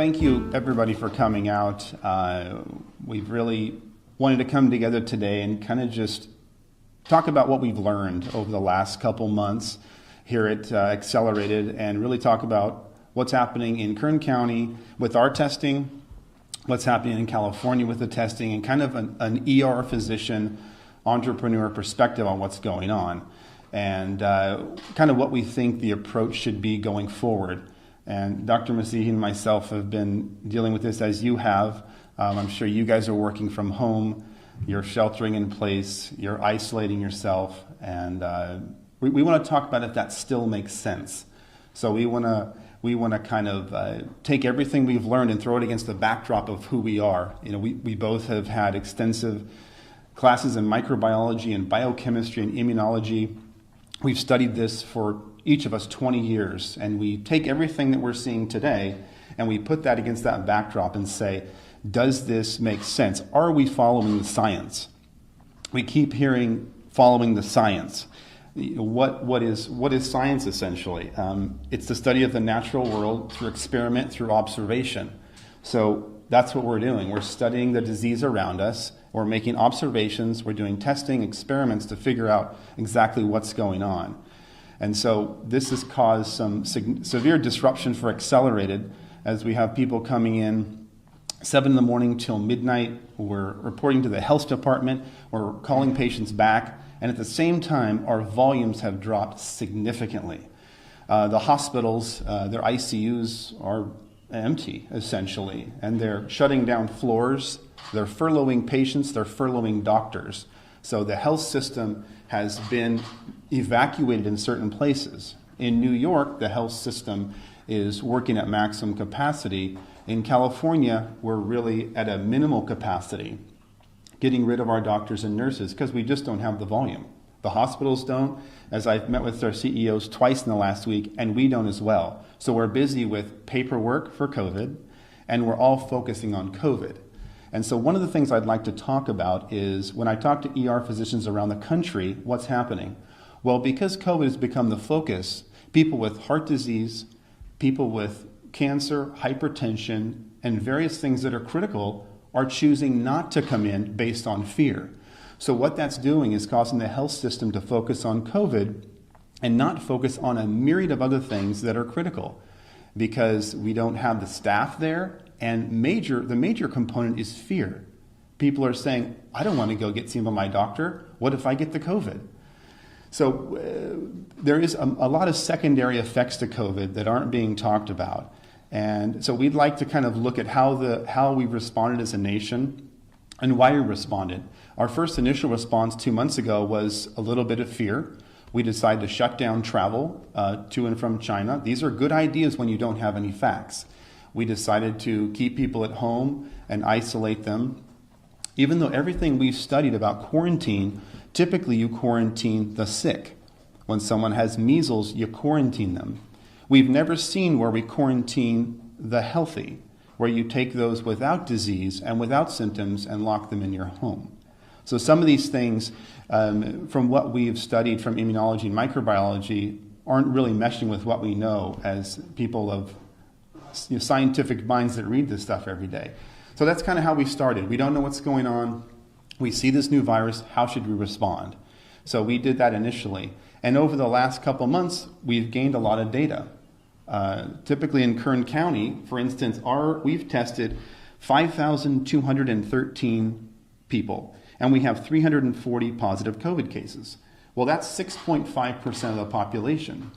thank you everybody for coming out. We've really wanted to come together today and kind of just talk about what we've learned over the last couple months here at Accelerated, and really talk about what's happening in Kern County with our testing, what's happening in California with the testing, and kind of an ER physician entrepreneur perspective on what's going on, and kind of what we think the approach should be going forward. And Dr. Masihi and myself have been dealing with this as you have. I'm sure you guys are working from home, you're sheltering in place, you're isolating yourself, and we want to talk about if that still makes sense. So we want to kind of take everything we've learned and throw it against the backdrop of who we are. You know, we both have had extensive classes in microbiology and biochemistry and immunology. We've studied this for each of us 20 years, and we take everything that we're seeing today and we put that against that backdrop and say, does this make sense? Are we following the science? We keep hearing following the science. What is science essentially? It's the study of the natural world through experiment, through observation. So that's what we're doing. We're studying the disease around us. We're making observations. We're doing testing, experiments to figure out exactly what's going on. And so this has caused some severe disruption for Accelerated, as we have people coming in 7 in the morning till midnight. We're reporting to the health department. We're calling patients back. And at the same time, our volumes have dropped significantly. The hospitals, their ICUs are empty, essentially, and they're shutting down floors. They're furloughing patients. They're furloughing doctors. So the health system has been evacuated in certain places. In New York, the health system is working at maximum capacity. In California, we're really at a minimal capacity, getting rid of our doctors and nurses because we just don't have the volume. The hospitals don't, as I've met with our CEOs twice in the last week, and we don't as well. So we're busy with paperwork for COVID, and we're all focusing on COVID. And so one of the things I'd like to talk about is when I talk to ER physicians around the country, what's happening? Well, because COVID has become the focus, people with heart disease, people with cancer, hypertension, and various things that are critical are choosing not to come in based on fear. So what that's doing is causing the health system to focus on COVID and not focus on a myriad of other things that are critical, because we don't have the staff there, and the major component is fear. People are saying, I don't want to go get seen by my doctor. What if I get the COVID? So there is a lot of secondary effects to COVID that aren't being talked about. And so we'd like to kind of look at how we responded as a nation and why we responded. Our first initial response 2 months ago was a little bit of fear. We decided to shut down travel to and from China. These are good ideas when you don't have any facts. We decided to keep people at home and isolate them. Even though everything we've studied about quarantine, typically you quarantine the sick. When someone has measles, you quarantine them. We've never seen where we quarantine the healthy, where you take those without disease and without symptoms and lock them in your home. So some of these things, from what we've studied from immunology and microbiology, aren't really meshing with what we know as people of scientific minds that read this stuff every day. So that's kind of how we started. We don't know what's going on. We see this new virus. How should we respond? So we did that initially. And over the last couple months, we've gained a lot of data. Typically in Kern County, for instance, we've tested 5,213 people, and we have 340 positive COVID cases. Well, that's 6.5% of the population,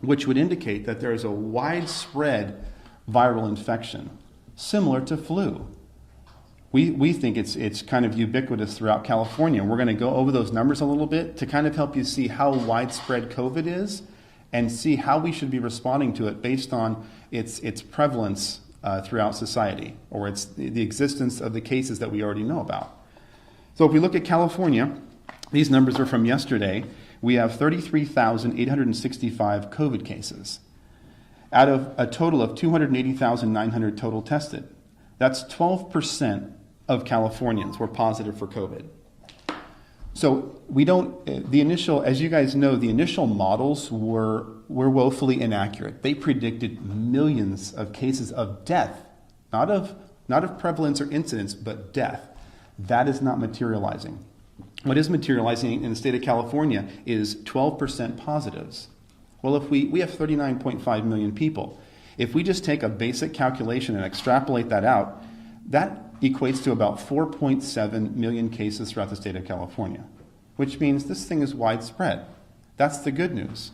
which would indicate that there is a widespread viral infection, similar to flu. We think it's kind of ubiquitous throughout California. We're going to go over those numbers a little bit to kind of help you see how widespread COVID is and see how we should be responding to it based on its prevalence throughout society, or it's the existence of the cases that we already know about. So if we look at California, these numbers are from yesterday. We have 33,865 COVID cases out of a total of 280,900 total tested. That's 12% of Californians were positive for COVID. So we don't, as you guys know, the initial models were woefully inaccurate. They predicted millions of cases of death not of prevalence or incidence, but death. That is not materializing. What is materializing in the state of California is 12% positives. Well, if we have 39.5 million people. If we just take a basic calculation and extrapolate that out, that equates to about 4.7 million cases throughout the state of California, which means this thing is widespread. That's the good news.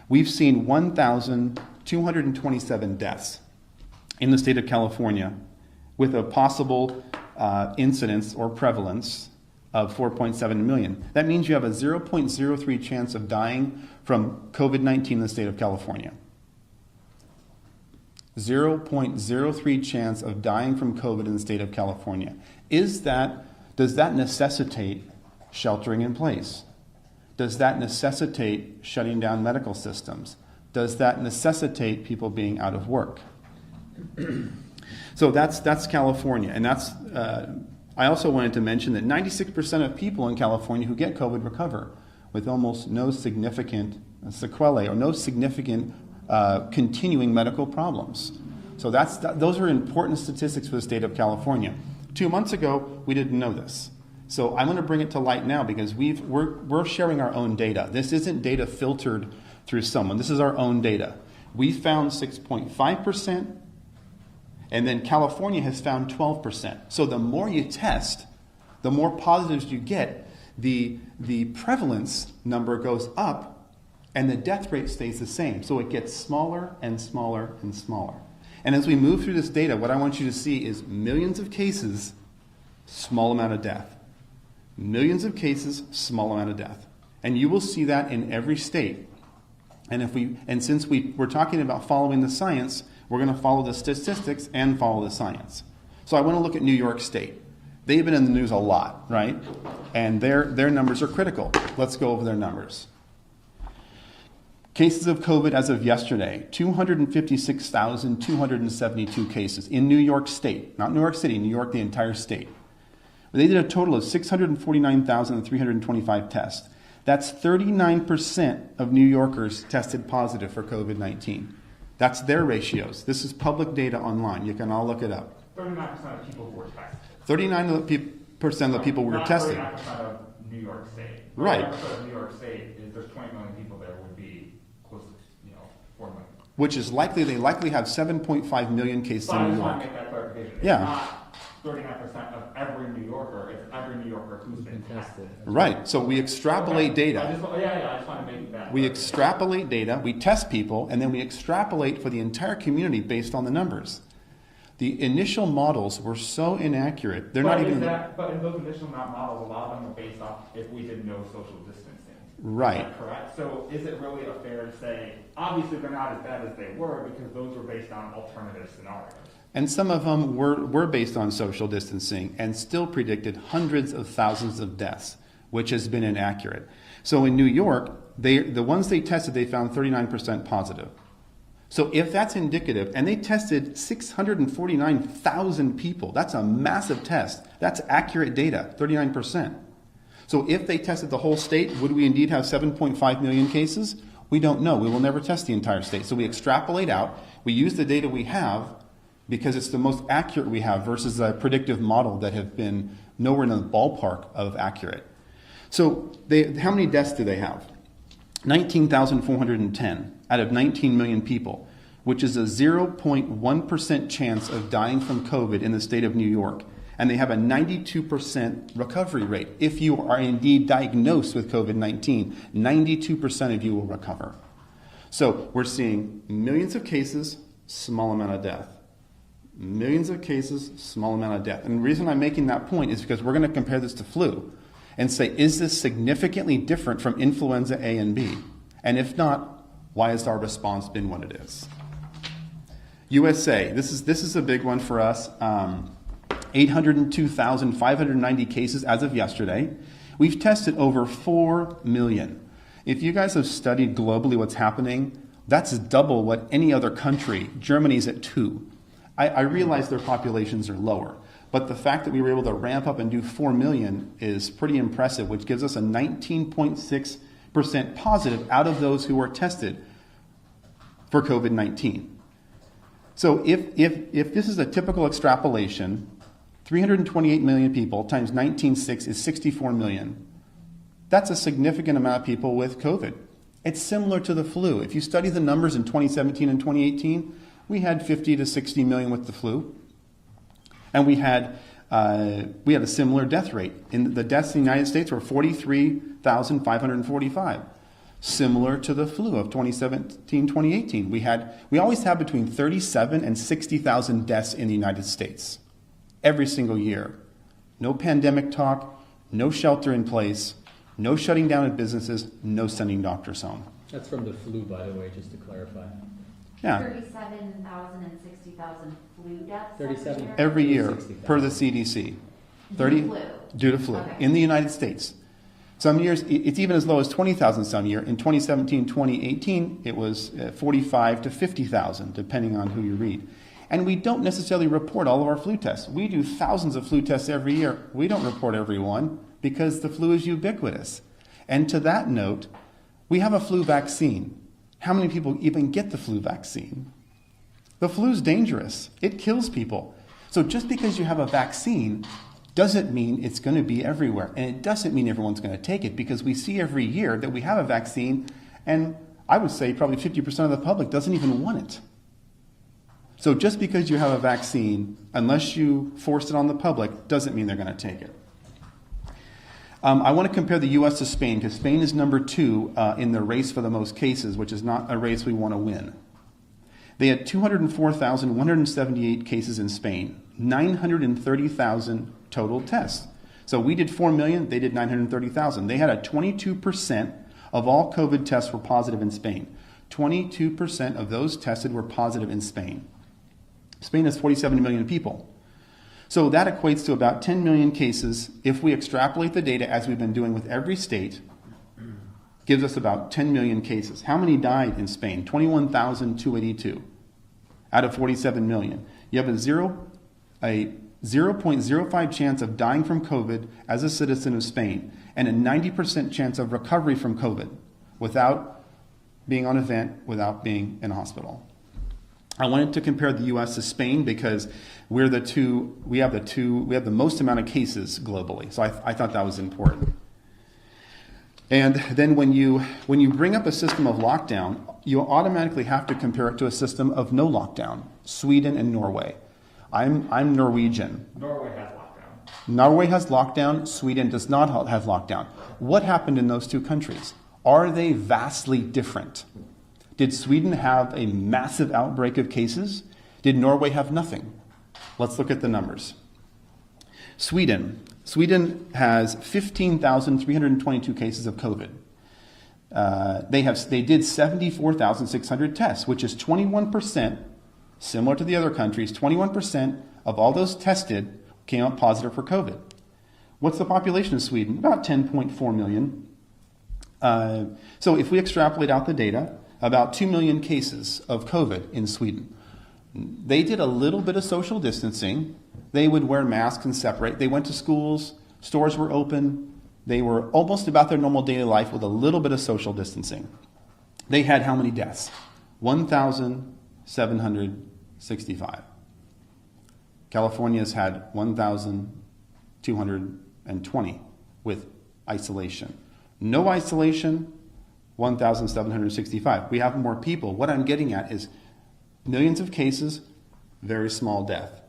We've seen 1,227 deaths in the state of California with a possible incidence or prevalence of 4.7 million. That means you have a 0.03 chance of dying from COVID-19 in the state of California. 0.03 chance of dying from COVID in the state of California. Does that necessitate sheltering in place? Does that necessitate shutting down medical systems? Does that necessitate people being out of work? So that's California, and I also wanted to mention that 96% of people in California who get COVID recover with almost no significant sequelae or no significant continuing medical problems. So those are important statistics for the state of California. 2 months ago, we didn't know this. So I'm going to bring it to light now because we're sharing our own data. This isn't data filtered through someone. This is our own data. We found 6.5%, and then California has found 12%. So the more you test, the more positives you get, the prevalence number goes up, and the death rate stays the same. So it gets smaller and smaller and smaller. And as we move through this data, what I want you to see is millions of cases, small amount of death. Millions of cases, small amount of death. And you will see that in every state. And since we're talking about following the science, we're going to follow the statistics and follow the science. So I want to look at New York State. They've been in the news a lot, right? And their numbers are critical. Let's go over their numbers. Cases of COVID as of yesterday, 256,272 cases in New York State. Not New York City, New York, the entire state. They did a total of 649,325 tests. That's 39% of New Yorkers tested positive for COVID-19. That's their ratios. This is public data online. You can all look it up. 39% of people who were tested. 39% of the people who were tested. 39% of New York State. Right. 39% of New York State is there's 20 million people there would be close to 4 million. Which is likely, they likely have 7.5 million cases in New York. I just want to make that clarification. It's Yeah. not 39% of every New Yorker, it's every New Yorker who's been tested. Right. So we extrapolate data. I just want to make that. We extrapolate data, we test people, and then we extrapolate for the entire community based on the numbers. The initial models were so inaccurate, they're not even... But in those initial models, a lot of them were based off if we did no social distancing. Right. Is that correct? So is it really fair to say, obviously they're not as bad as they were because those were based on alternative scenarios? And some of them were based on social distancing and still predicted hundreds of thousands of deaths, which has been inaccurate. So in New York, the ones they tested, they found 39% positive. So if that's indicative, and they tested 649,000 people, that's a massive test. That's accurate data, 39%. So if they tested the whole state, would we indeed have 7.5 million cases? We don't know. We will never test the entire state. So we extrapolate out. We use the data we have because it's the most accurate we have versus a predictive model that have been nowhere in the ballpark of accurate. So how many deaths do they have? 19,410 out of 19 million people, which is a 0.1% chance of dying from COVID in the state of New York. And they have a 92% recovery rate. If you are indeed diagnosed with COVID-19, 92% of you will recover. So we're seeing millions of cases, small amount of death. Millions of cases, small amount of death. And the reason I'm making that point is because we're going to compare this to flu and say, is this significantly different from influenza A and B? And if not, why has our response been what it is? USA, this is a big one for us. 802,590 cases as of yesterday. We've tested over 4 million. If you guys have studied globally what's happening, that's double what any other country. Germany's at 2. I realize their populations are lower, but the fact that we were able to ramp up and do 4 million is pretty impressive, which gives us a 19.6% positive out of those who were tested for COVID-19. So if this is a typical extrapolation, 328 million people times 19.6 is 64 million. That's a significant amount of people with COVID. It's similar to the flu. If you study the numbers in 2017 and 2018, we had 50 to 60 million with the flu. And we had a similar death rate. The deaths in the United States were 43,545, similar to the flu of 2017, 2018. We always have between 37 and 60,000 deaths in the United States every single year. No pandemic talk, no shelter in place, no shutting down of businesses, no sending doctors home. That's from the flu, by the way, just to clarify. Yeah. 37,000 and 60,000 flu deaths 37 every year 60,000. per the CDC. Due to flu Okay. in the United States. Some years it's even as low as 20,000 some year. In 2017, 2018, it was 45 to 50,000, depending on who you read. And we don't necessarily report all of our flu tests. We do thousands of flu tests every year. We don't report every one because the flu is ubiquitous. And to that note, we have a flu vaccine. How many people even get the flu vaccine? The flu is dangerous. It kills people. So just because you have a vaccine doesn't mean it's going to be everywhere. And it doesn't mean everyone's going to take it, because we see every year that we have a vaccine, and I would say probably 50% of the public doesn't even want it. So just because you have a vaccine, unless you force it on the public, doesn't mean they're going to take it. I want to compare the U.S. to Spain, because Spain is number 2 in the race for the most cases, which is not a race we want to win. They had 204,178 cases in Spain, 930,000 total tests. So we did 4 million, they did 930,000. They had a 22% of all COVID tests were positive in Spain. 22% of those tested were positive in Spain. Spain has 47 million people. So that equates to about 10 million cases. If we extrapolate the data as we've been doing with every state, gives us about 10 million cases. How many died in Spain? 21,282 out of 47 million. You have a 0.05 chance of dying from COVID as a citizen of Spain, and a 90% chance of recovery from COVID without being on a vent, without being in a hospital. I wanted to compare the U.S. to Spain because we have the most amount of cases globally. So I thought that was important. And then when you bring up a system of lockdown, you automatically have to compare it to a system of no lockdown. Sweden and Norway. I'm Norwegian. Norway has lockdown. Norway has lockdown. Sweden does not have lockdown. What happened in those two countries? Are they vastly different? Did Sweden have a massive outbreak of cases? Did Norway have nothing? Let's look at the numbers. Sweden has 15,322 cases of COVID. They did 74,600 tests, which is 21%, similar to the other countries. 21% of all those tested came out positive for COVID. What's the population of Sweden? About 10.4 million. So if we extrapolate out the data, about 2 million cases of COVID in Sweden. They did a little bit of social distancing. They would wear masks and separate. They went to schools, stores were open. They were almost about their normal daily life with a little bit of social distancing. They had how many deaths? 1,765. California's had 1,220 with isolation. No isolation, 1,765. We have more people. What I'm getting at is millions of cases, very small death.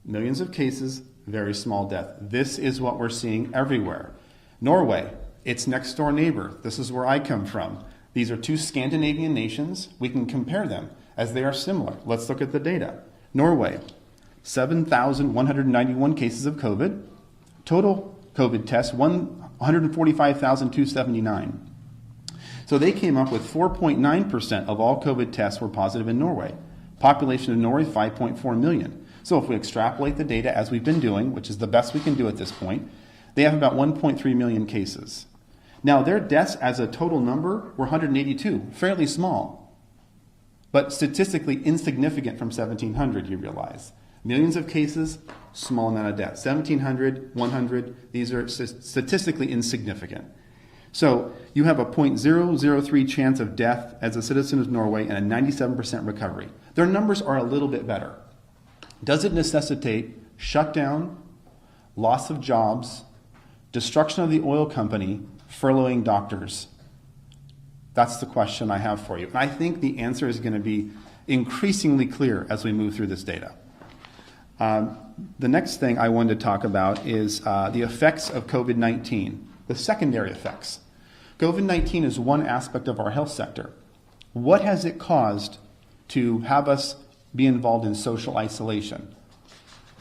Millions of cases, very small death. This is what we're seeing everywhere. Norway, its next door neighbor. This is where I come from. These are two Scandinavian nations. We can compare them as they are similar. Let's look at the data. Norway, 7,191 cases of COVID. Total COVID tests, 145,279. So they came up with 4.9% of all COVID tests were positive in Norway. Population of Norway, 5.4 million. So if we extrapolate the data as we've been doing, which is the best we can do at this point, they have about 1.3 million cases. Now their deaths as a total number were 182, fairly small, but statistically insignificant from 1,700, you realize. Millions of cases, small amount of deaths. 1,700, 100, these are statistically insignificant. So you have a 0.003 chance of death as a citizen of Norway and a 97% recovery. Their numbers are a little bit better. Does it necessitate shutdown, loss of jobs, destruction of the oil company, furloughing doctors? That's the question I have for you. And I think the answer is going to be increasingly clear as we move through this data. The next thing I wanted to talk about is the effects of COVID-19, the secondary effects. COVID-19 is one aspect of our health sector. What has it caused to have us be involved in social isolation?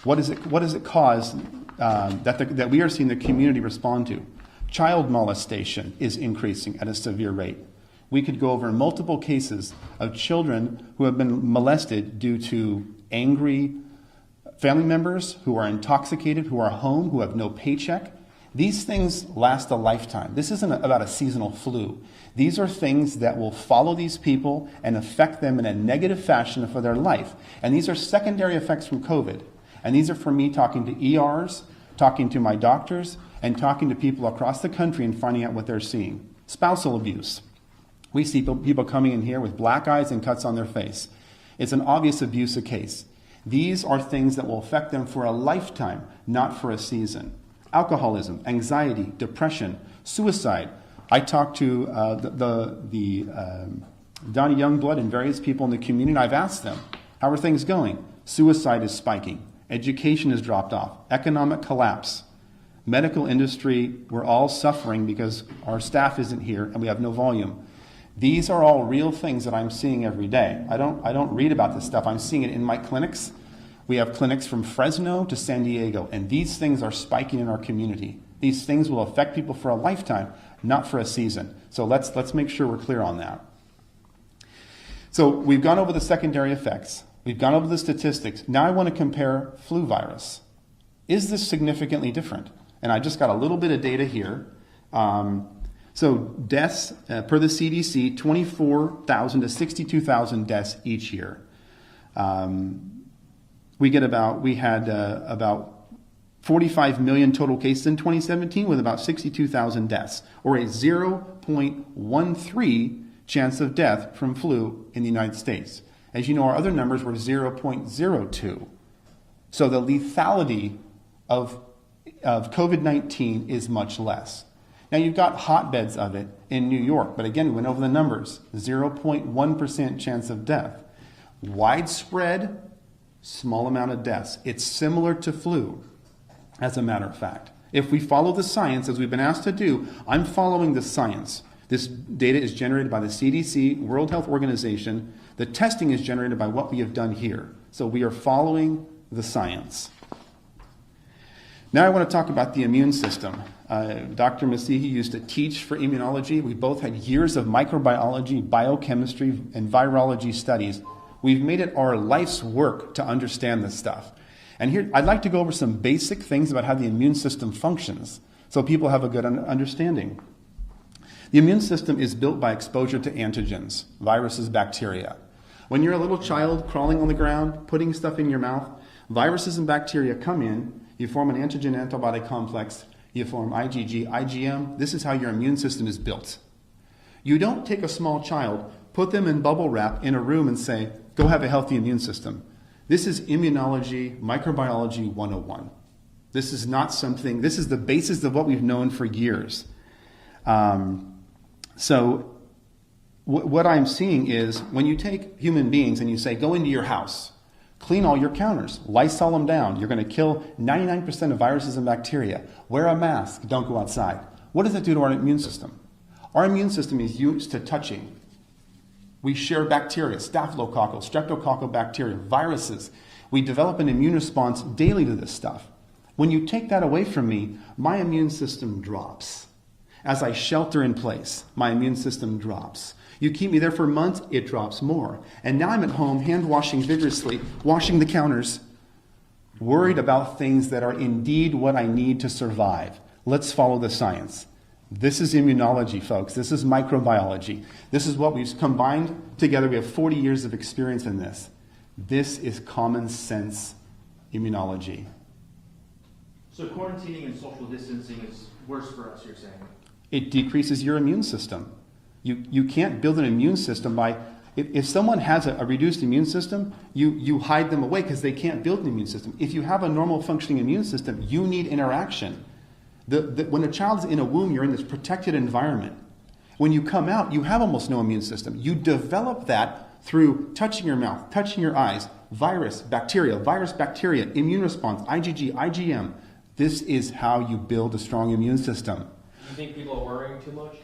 What does it cause that we are seeing the community respond to? Child molestation is increasing at a severe rate. We could go over multiple cases of children who have been molested due to angry family members who are intoxicated, who are home, who have no paycheck. These things last a lifetime. This isn't about a seasonal flu. These are things that will follow these people and affect them in a negative fashion for their life. And these are secondary effects from COVID. And these are for me talking to ERs, talking to my doctors, and talking to people across the country and finding out what they're seeing. Spousal abuse. We see people coming in here with black eyes and cuts on their face. It's an obvious abuse case. These are things that will affect them for a lifetime, not for a season. Alcoholism, anxiety, depression, suicide. I talked to Donnie Youngblood and various people in the community, and I've asked them, how are things going? Suicide is spiking. Education has dropped off. Economic collapse. Medical industry, we're all suffering because our staff isn't here and we have no volume. These are all real things that I'm seeing every day. I don't read about this stuff. I'm seeing it in my clinics. We have clinics from Fresno to San Diego, and these things are spiking in our community. These things will affect people for a lifetime, not for a season. So let's make sure we're clear on that. So we've gone over the secondary effects. We've gone over the statistics. Now I want to compare flu virus. Is this significantly different? And I just got a little bit of data here. So deaths, per the CDC, 24,000 to 62,000 deaths each year. We had about 45 million total cases in 2017 with about 62,000 deaths, or a 0.13 chance of death from flu in the United States. As you know, our other numbers were 0.02. So the lethality of COVID-19 is much less. Now you've got hotbeds of it in New York, but again, we went over the numbers, 0.1% chance of death. Widespread, small amount of deaths. It's similar to flu, as a matter of fact. If we follow the science, as we've been asked to do, I'm following the science. This data is generated by the CDC, World Health Organization. The testing is generated by what we have done here. So we are following the science. Now I want to talk about the immune system. Dr. Masihi used to teach for immunology. We both had years of microbiology, biochemistry, and virology studies. We've made it our life's work to understand this stuff. And here, I'd like to go over some basic things about how the immune system functions so people have a good understanding. The immune system is built by exposure to antigens, viruses, bacteria. When you're a little child crawling on the ground, putting stuff in your mouth, viruses and bacteria come in, you form an antigen-antibody complex, you form IgG, IgM. This is how your immune system is built. You don't take a small child, put them in bubble wrap in a room and say, go have a healthy immune system. This is immunology, microbiology 101. This is not something, this is the basis of what we've known for years. So what I'm seeing is when you take human beings and you say, go into your house, clean all your counters, Lysol them down. You're going to kill 99% of viruses and bacteria. Wear a mask. Don't go outside. What does that do to our immune system? Our immune system is used to touching. We share bacteria, staphylococcal, streptococcal bacteria, viruses. We develop an immune response daily to this stuff. When you take that away from me, my immune system drops. As I shelter in place, my immune system drops. You keep me there for months, it drops more. And now I'm at home, hand washing vigorously, washing the counters, worried about things that are indeed what I need to survive. Let's follow the science. This is immunology, folks. This is microbiology. This is what we've combined together. We have 40 years of experience in this. This is common sense immunology. So quarantining and social distancing is worse for us, you're saying? It decreases your immune system. You can't build an immune system by, if someone has a reduced immune system, you hide them away because they can't build an immune system. If you have a normal functioning immune system, you need interaction. When a child is in a womb, you're in this protected environment. When you come out, you have almost no immune system. You develop that through touching your mouth, touching your eyes, virus, bacteria, immune response, IgG, IgM. This is how you build a strong immune system. You think people are worrying too much?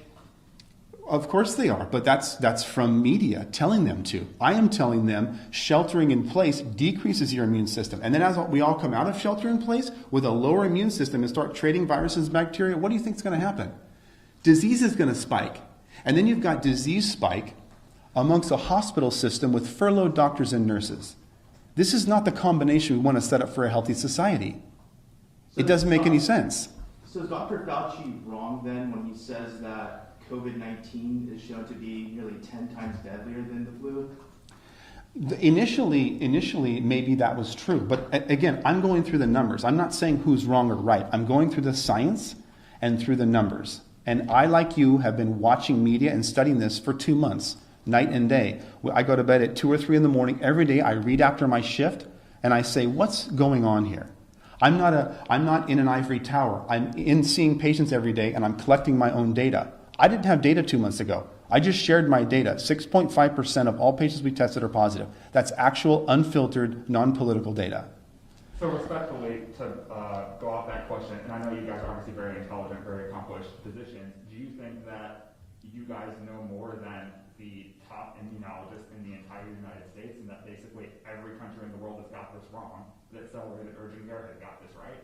Of course they are, but that's from media telling them to. I am telling them sheltering in place decreases your immune system. And then as we all come out of shelter in place with a lower immune system and start trading viruses and bacteria, what do you think is going to happen? Disease is going to spike. And then you've got disease spike amongst a hospital system with furloughed doctors and nurses. This is not the combination we want to set up for a healthy society. It doesn't make any sense. So is Dr. Fauci wrong then when he says that COVID-19 is shown to be nearly 10 times deadlier than the flu? Initially, maybe that was true. But again, I'm going through the numbers. I'm not saying who's wrong or right. I'm going through the science and through the numbers. And I, like you, have been watching media and studying this for 2 months, night and day. I go to bed at 2 or 3 in the morning. Every day I read after my shift and I say, what's going on here? I'm not in an ivory tower. I'm in seeing patients every day and I'm collecting my own data. I didn't have data 2 months ago. I just shared my data. 6.5% of all patients we tested are positive. That's actual, unfiltered, non-political data. So respectfully, to go off that question, and I know you guys are obviously very intelligent, very accomplished physicians, do you think that you guys know more than the top immunologists in the entire United States, and that basically every country in the world has got this wrong, that accelerated urgent care has got this right?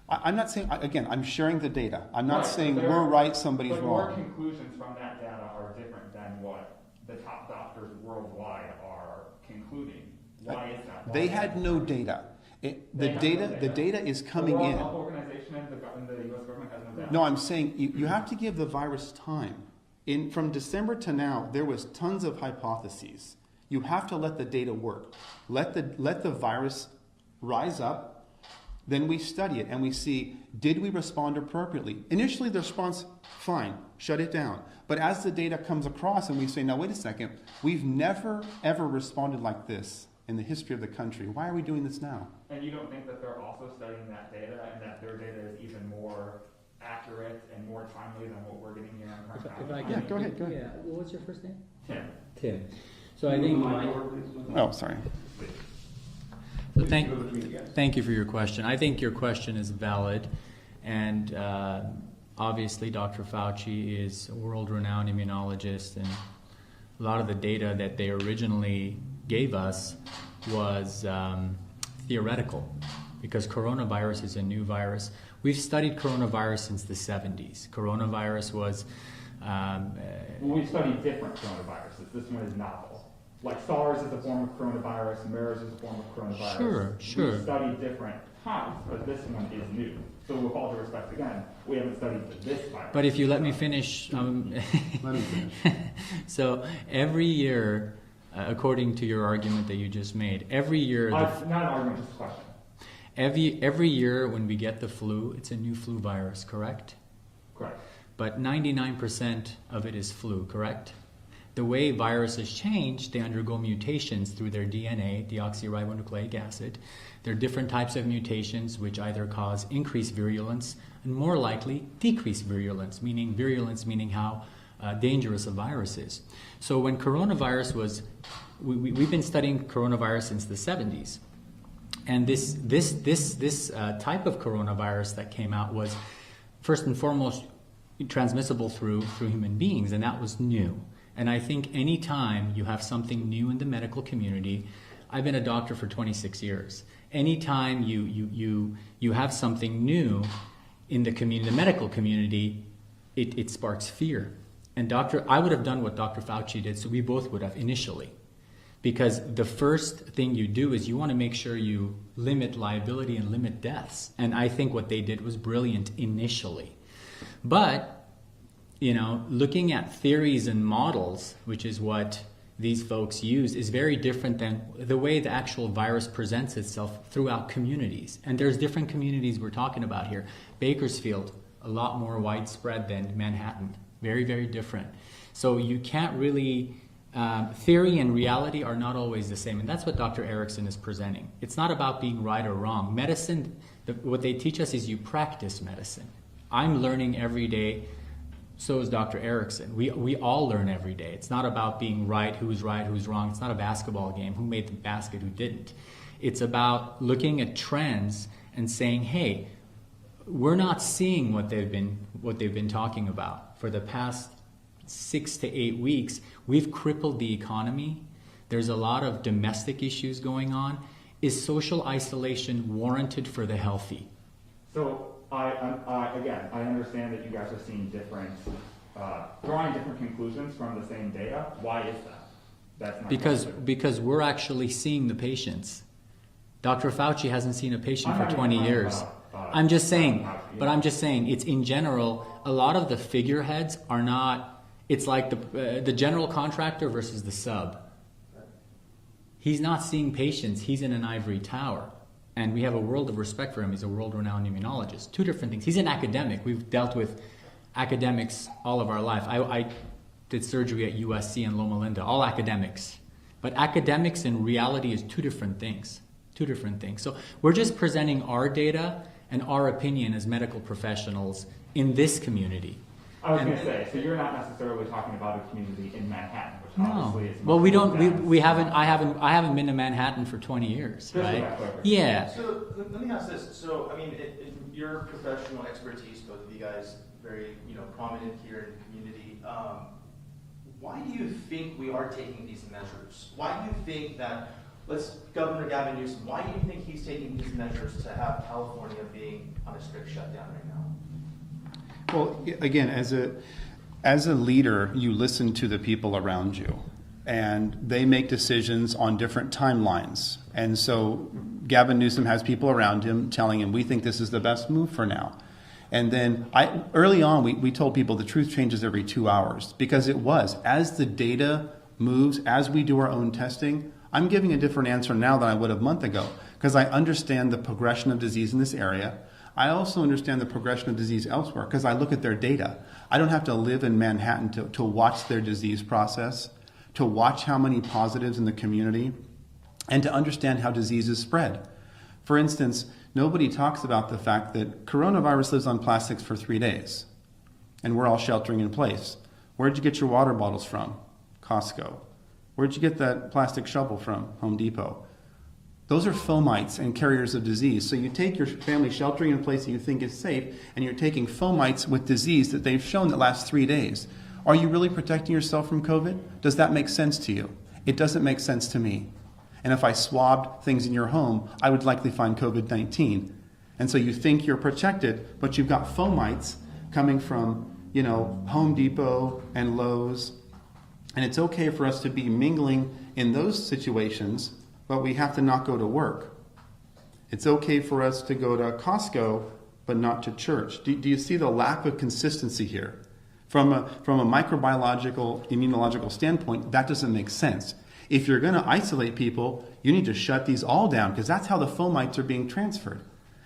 I'm not saying, again, I'm sharing the data. I'm not Right, saying but we're right, somebody's but your wrong. conclusions from that data are different than what the top doctors worldwide are concluding. Why is that? Why They is had that? no data. They have no The data is coming the World in. Health Organization and the U.S. government has no data. No, I'm saying you have to give the virus time. From December to now, there was tons of hypotheses. You have to let the data work. Let the virus rise up. Then we study it and we see, did we respond appropriately? Initially, the response, fine, shut it down. But as the data comes across and we say, now wait a second, we've never, ever responded like this in the history of the country. Why are we doing this now? And you don't think that they're also studying that data and that their data is even more accurate and more timely than what we're getting here on current If I time? Yeah, go ahead. Yeah, what was your first name? Tim. Tim. So I think Oh, sorry. So thank you for your question. I think your question is valid, and obviously Dr. Fauci is a world-renowned immunologist, and a lot of the data that they originally gave us was theoretical, because coronavirus is a new virus. We've studied coronavirus since the 70s. Coronavirus was... Well, we studied different coronaviruses. This one is novel. Like SARS is a form of coronavirus, MERS is a form of coronavirus. Sure. We studied different kinds, but this one is new. So with all due respect, again, we haven't studied this virus. But if you let me finish... Let me finish. So every year, according to your argument that you just made, every year... Not an argument, just a question. Every year when we get the flu, it's a new flu virus, correct? Correct. But 99% of it is flu, correct? The way viruses change, they undergo mutations through their DNA, deoxyribonucleic acid. There are different types of mutations which either cause increased virulence and more likely decreased virulence, meaning how dangerous a virus is. So when coronavirus was, we've been studying coronavirus since the 70s. And this type of coronavirus that came out was first and foremost transmissible through human beings, and that was new. And I think any time you have something new in the medical community, I've been a doctor for 26 years. Anytime you have something new in the community, the medical community, it sparks fear. And I would have done what Dr. Fauci did, so we both would have initially. Because the first thing you do is you want to make sure you limit liability and limit deaths. And I think what they did was brilliant initially. But looking at theories and models, which is what these folks use, is very different than the way the actual virus presents itself throughout communities. And there's different communities we're talking about here. Bakersfield, a lot more widespread than Manhattan. Very, very different. So you can't really, theory and reality are not always the same. And that's what Dr. Erickson is presenting. It's not about being right or wrong. Medicine, what they teach us is you practice medicine. I'm learning every day. So is Dr. Erickson. We all learn every day. It's not about being right, who's wrong. It's not a basketball game, who made the basket, who didn't. It's about looking at trends and saying, hey, we're not seeing what they've been talking about. For the past 6 to 8 weeks, we've crippled the economy. There's a lot of domestic issues going on. Is social isolation warranted for the healthy? So again, I understand that you guys are seeing drawing different conclusions from the same data. Why is that? That's my question. Because we're actually seeing the patients. Dr. Fauci hasn't seen a patient for 20 years. I'm just saying, it's in general, a lot of the figureheads are not, it's like the general contractor versus the sub. He's not seeing patients, he's in an ivory tower. And we have a world of respect for him. He's a world-renowned immunologist. Two different things. He's an academic. We've dealt with academics all of our life. I did surgery at USC and Loma Linda, all academics. But academics and reality is two different things. Two different things. So we're just presenting our data and our opinion as medical professionals in this community. I was going to say, so you're not necessarily talking about a community in Manhattan, which obviously is. Well, we don't. We haven't. I haven't been to Manhattan for 20 years, right? Yeah. So let me ask this. So I mean, in your professional expertise, both of you guys, very prominent here in the community. Why do you think we are taking these measures? Why do you think that? Governor Gavin Newsom. Why do you think he's taking these measures to have California being on a strict shutdown right now? Well, again, as a leader, you listen to the people around you, and they make decisions on different timelines. And so Gavin Newsom has people around him telling him, we think this is the best move for now. And then early on, we told people the truth changes every 2 hours, because it was. As the data moves, as we do our own testing, I'm giving a different answer now than I would have a month ago, because I understand the progression of disease in this area. I also understand the progression of disease elsewhere because I look at their data. I don't have to live in Manhattan to watch their disease process, to watch how many positives in the community, and to understand how disease is spread. For instance, nobody talks about the fact that coronavirus lives on plastics for 3 days, and we're all sheltering in place. Where'd you get your water bottles from? Costco. Where'd you get that plastic shovel from? Home Depot. Those are fomites and carriers of disease. So you take your family sheltering in a place that you think is safe, and you're taking fomites with disease that they've shown that lasts 3 days. Are you really protecting yourself from COVID? Does that make sense to you? It doesn't make sense to me. And if I swabbed things in your home, I would likely find COVID-19. And so you think you're protected, but you've got fomites coming from, Home Depot and Lowe's. And it's okay for us to be mingling in those situations, but we have to not go to work. It's okay for us to go to Costco, but not to church. Do you see the lack of consistency here? From a microbiological, immunological standpoint, that doesn't make sense. If you're going to isolate people, you need to shut these all down, because that's how the fomites are being transferred.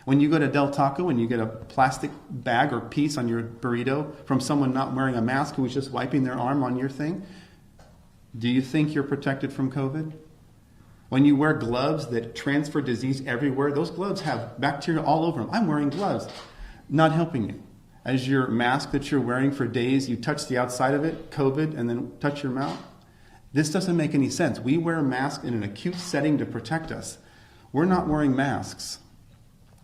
When you go to Del Taco and you get a plastic bag or piece on your burrito from someone not wearing a mask who was just wiping their arm on your thing, do you think you're protected from COVID? When you wear gloves that transfer disease everywhere, those gloves have bacteria all over them. I'm wearing gloves, not helping you. As your mask that you're wearing for days, you touch the outside of it, COVID, and then touch your mouth. This doesn't make any sense. We wear masks in an acute setting to protect us. We're not wearing masks.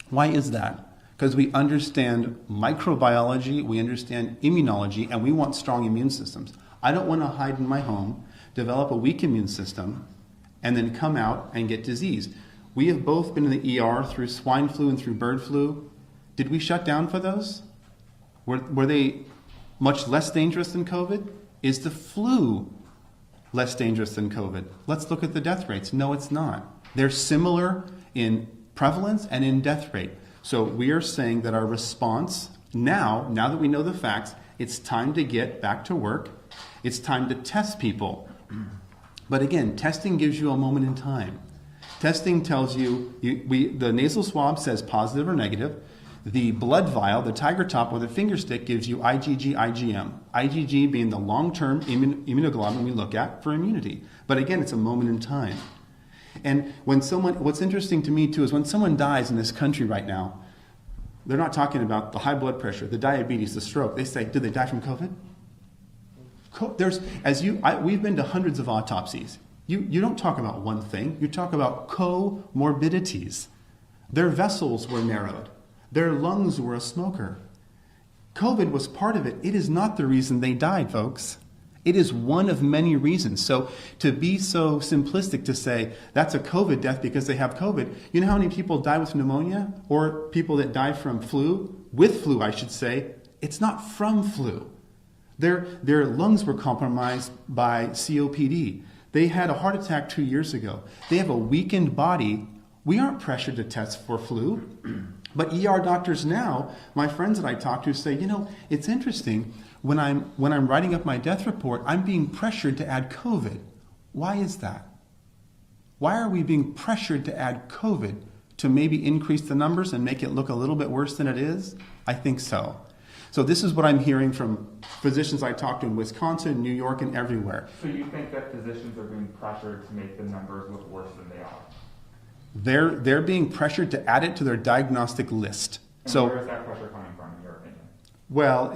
Why is that? Because we understand microbiology, we understand immunology, and we want strong immune systems. I don't want to hide in my home, develop a weak immune system, and then come out and get disease. We have both been in the ER through swine flu and through bird flu. Did we shut down for those? Were they much less dangerous than COVID? Is the flu less dangerous than COVID? Let's look at the death rates. No, it's not. They're similar in prevalence and in death rate. So we are saying that our response now that we know the facts, it's time to get back to work. It's time to test people. But again, testing gives you a moment in time. Testing tells you, the nasal swab says positive or negative. The blood vial, the tiger top or the finger stick, gives you IgG, IgM. IgG being the long-term immunoglobulin we look at for immunity. But again, it's a moment in time. And what's interesting to me too is when someone dies in this country right now, they're not talking about the high blood pressure, the diabetes, the stroke. They say, did they die from COVID? We've been to hundreds of autopsies. You don't talk about one thing. You talk about comorbidities. Their vessels were narrowed. Their lungs were a smoker. COVID was part of it. It is not the reason they died, folks. It is one of many reasons. So to be so simplistic to say that's a COVID death because they have COVID, you know how many people die with pneumonia or people that die from flu? With flu, I should say. It's not from flu. Their lungs were compromised by COPD. They had a heart attack 2 years ago. They have a weakened body. We aren't pressured to test for flu. But ER doctors now, my friends that I talk to say, you know, it's interesting. When I'm writing up my death report, I'm being pressured to add COVID. Why is that? Why are we being pressured to add COVID to maybe increase the numbers and make it look a little bit worse than it is? I think so. So this is what I'm hearing from physicians I talk to in Wisconsin, New York, and everywhere. So you think that physicians are being pressured to make the numbers look worse than they are? They're being pressured to add it to their diagnostic list. And so where is that pressure coming from, in your opinion? Well,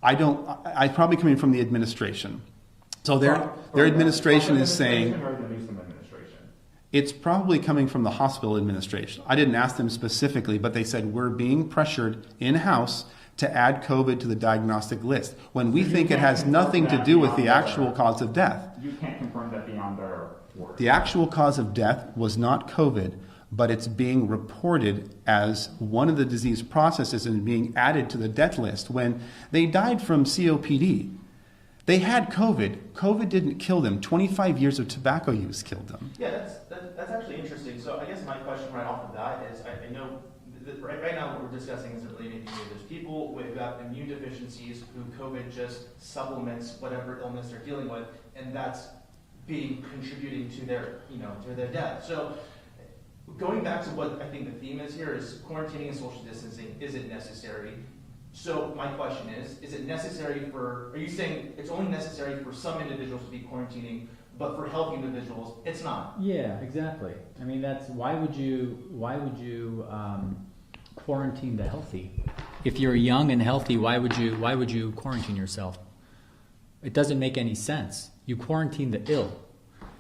I probably coming from the administration. So their administration is saying or the Newsom administration? it's probably coming from the hospital administration. I didn't ask them specifically, but they said we're being pressured in-house to add COVID to the diagnostic list when we think it has nothing to do with the actual cause of death. You can't confirm that beyond their word. The actual cause of death was not COVID, but it's being reported as one of the disease processes and being added to the death list. When they died from COPD, they had COVID. COVID didn't kill them. 25 years of tobacco use killed them. Yeah, that's actually interesting. So I guess my question right off the bat is, I know that right now what we're discussing isn't really anything new. There's people who've got immune deficiencies who COVID just supplements whatever illness they're dealing with, and that's contributing to their, to their death. So going back to what I think the theme is here is quarantining and social distancing. Is it necessary? So my question is it necessary are you saying it's only necessary for some individuals to be quarantining, but for healthy individuals, it's not? Yeah, exactly. I mean, why would you quarantine the healthy? If you're young and healthy, why would you quarantine yourself? It doesn't make any sense. You quarantine the ill.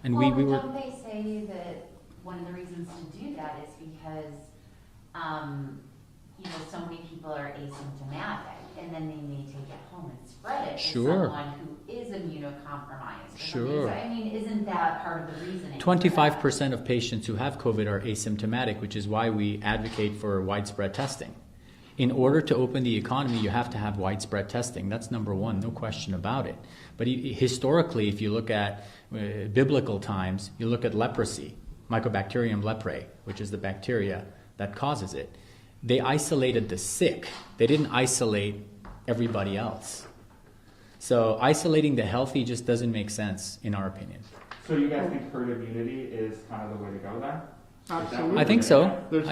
And we were. Don't they say that one of the reasons to do that is because, so many people are asymptomatic, and then they may take it home and spread it to someone who is immunocompromised. Sure. I mean, isn't that part of the reasoning? 25% of patients who have COVID are asymptomatic, which is why we advocate for widespread testing. In order to open the economy, you have to have widespread testing. That's number one, no question about it. But historically, if you look at biblical times, you look at leprosy, Mycobacterium leprae, which is the bacteria that causes it. They isolated the sick. They didn't isolate everybody else. So isolating the healthy just doesn't make sense, in our opinion. So you guys think herd immunity is kind of the way to go then? Absolutely. I think so. There's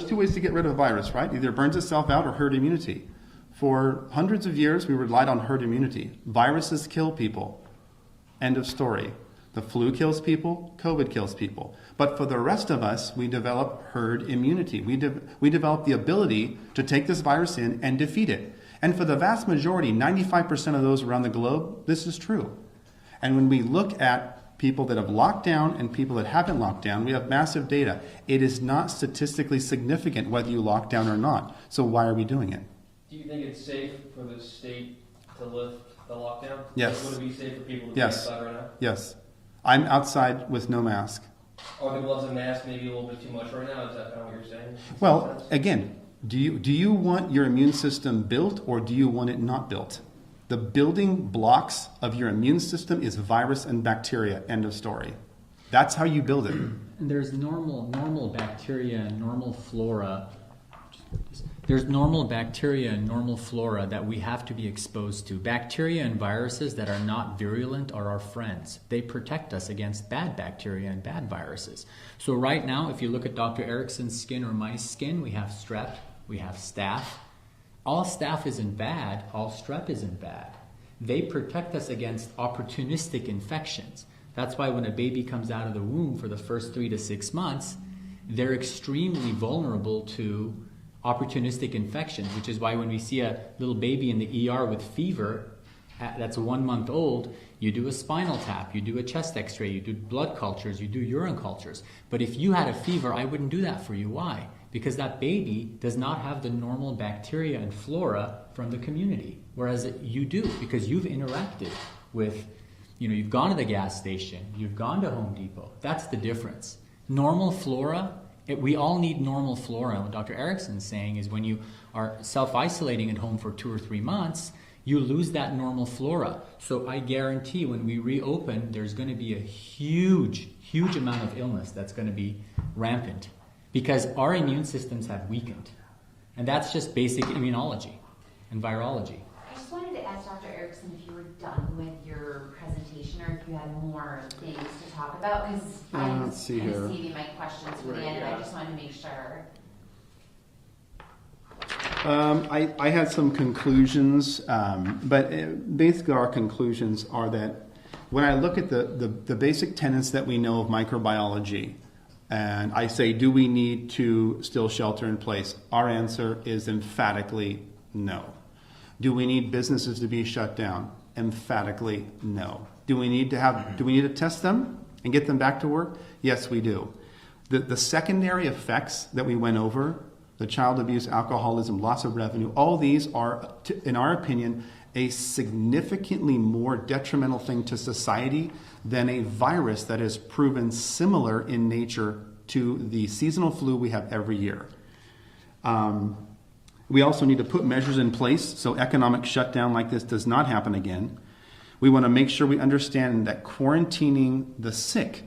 two ways to get rid of a virus, right? Either it burns itself out or herd immunity. For hundreds of years, we relied on herd immunity. Viruses kill people. End of story. The flu kills people, COVID kills people. But for the rest of us, we develop herd immunity. We develop the ability to take this virus in and defeat it. And for the vast majority, 95% of those around the globe, this is true. And when we look at people that have locked down and people that haven't locked down, we have massive data. It is not statistically significant whether you lock down or not. So why are we doing it? Do you think it's safe for the state to lift the lockdown? Yes. Would it be safe for people to be Yes. outside right now? Yes. I'm outside with no mask. Are the gloves and masks maybe a little bit too much right now? Is that kind of what you're saying? Well, again, do you want your immune system built or do you want it not built? The building blocks of your immune system is virus and bacteria. End of story. That's how you build it. And there's normal bacteria and normal flora There's normal bacteria and normal flora that we have to be exposed to. Bacteria and viruses that are not virulent are our friends. They protect us against bad bacteria and bad viruses. So right now, if you look at Dr. Erickson's skin or my skin, we have strep, we have staph. All staph isn't bad, all strep isn't bad. They protect us against opportunistic infections. That's why when a baby comes out of the womb for the first 3 to 6 months, they're extremely vulnerable to opportunistic infections, which is why when we see a little baby in the ER with fever that's 1 month old, you do a spinal tap, you do a chest x-ray, you do blood cultures, you do urine cultures. But if you had a fever, I wouldn't do that for you. Why? Because that baby does not have the normal bacteria and flora from the community, whereas you do, because you've interacted with, you've gone to the gas station, you've gone to Home Depot. That's the difference. Normal flora, we all need normal flora. And what Dr. Erickson's saying is when you are self-isolating at home for 2 or 3 months, you lose that normal flora. So I guarantee when we reopen, there's going to be a huge, huge amount of illness that's going to be rampant because our immune systems have weakened. And that's just basic immunology and virology. I just wanted to ask Dr. Erickson if you were done with your presentation or if you had more things to talk about, because I'm let's see here. saving my questions for the end, and I just wanted to make sure. I had some conclusions, but basically our conclusions are that when I look at the basic tenets that we know of microbiology, and I say, do we need to still shelter in place? Our answer is emphatically no. Do we need businesses to be shut down? Emphatically no. Do we need to test them and get them back to work? Yes, we do. The secondary effects that we went over, the child abuse, alcoholism, loss of revenue, all these are, in our opinion, a significantly more detrimental thing to society than a virus that is proven similar in nature to the seasonal flu we have every year. We also need to put measures in place so economic shutdown like this does not happen again. We want to make sure we understand that quarantining the sick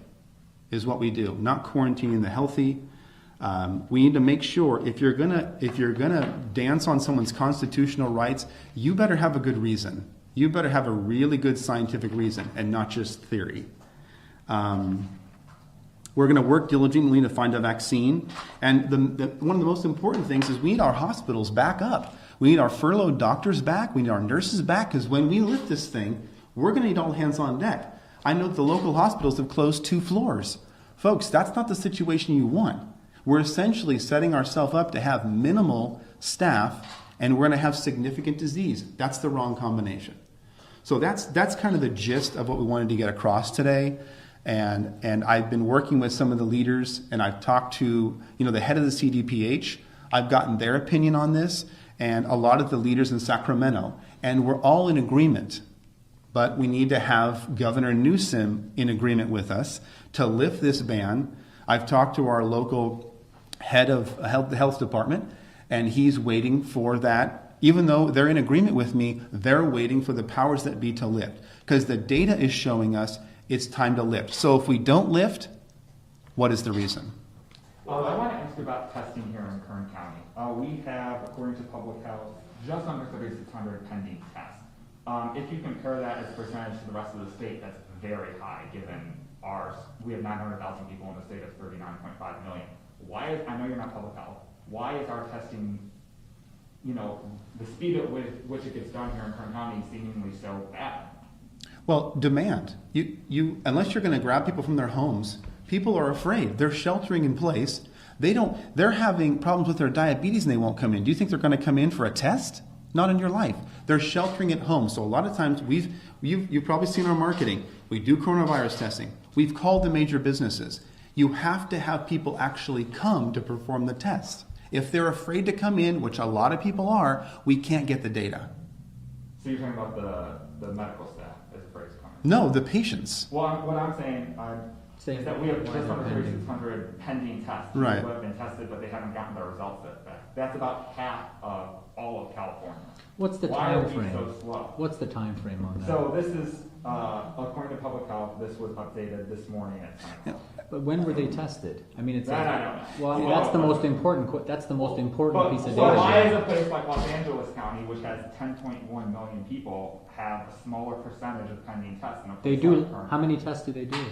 is what we do, not quarantining the healthy. We need to make sure if you're gonna dance on someone's constitutional rights, you better have a good reason. You better have a really good scientific reason and not just theory. We're going to work diligently to find a vaccine. And one of the most important things is we need our hospitals back up. We need our furloughed doctors back. We need our nurses back, because when we lift this thing, we're going to need all hands on deck. I know the local hospitals have closed 2 floors. Folks, that's not the situation you want. We're essentially setting ourselves up to have minimal staff, and we're going to have significant disease. That's the wrong combination. So that's kind of the gist of what we wanted to get across today. And I've been working with some of the leaders, and I've talked to the head of the CDPH. I've gotten their opinion on this, and a lot of the leaders in Sacramento, and we're all in agreement. But we need to have Governor Newsom in agreement with us to lift this ban. I've talked to our local head of the health department, and he's waiting for that. Even though they're in agreement with me, they're waiting for the powers that be to lift, because the data is showing us it's time to lift. So if we don't lift, what is the reason? I want to ask you about testing here in Kern County. We have, according to public health, just under 3,600 pending tests. If you compare that as a percentage to the rest of the state, that's very high, given we have 900,000 people in the state of 39.5 million. I know you're not public health, why is our testing, the speed at which it gets done here in Kern County seemingly so bad? Well, demand. Unless you're going to grab people from their homes, people are afraid. They're sheltering in place. They're having problems with their diabetes and they won't come in. Do you think they're going to come in for a test? Not in your life. They're sheltering at home. So a lot of times you've probably seen our marketing. We do coronavirus testing. We've called the major businesses. You have to have people actually come to perform the test. If they're afraid to come in, which a lot of people are, we can't get the data. So you're talking about the medical staff as a phrase coming? No, the patients. Well, what I'm saying is that we have just under 3,600 pending tests. Right. People have been tested, but they haven't gotten their results back. That's about half of all of California. What's the Why time are we frame? so slow? What's the time frame on that? So this is, according to public health, this was updated this morning at 10 o'clock. But when were they tested? I mean, it's That I don't know. well, I mean, that's the most important. That's the most important piece of So why data. is a place like Los Angeles County, which has 10.1 million people, have a smaller percentage of pending tests than a They place do. like Kern? How many tests do they do?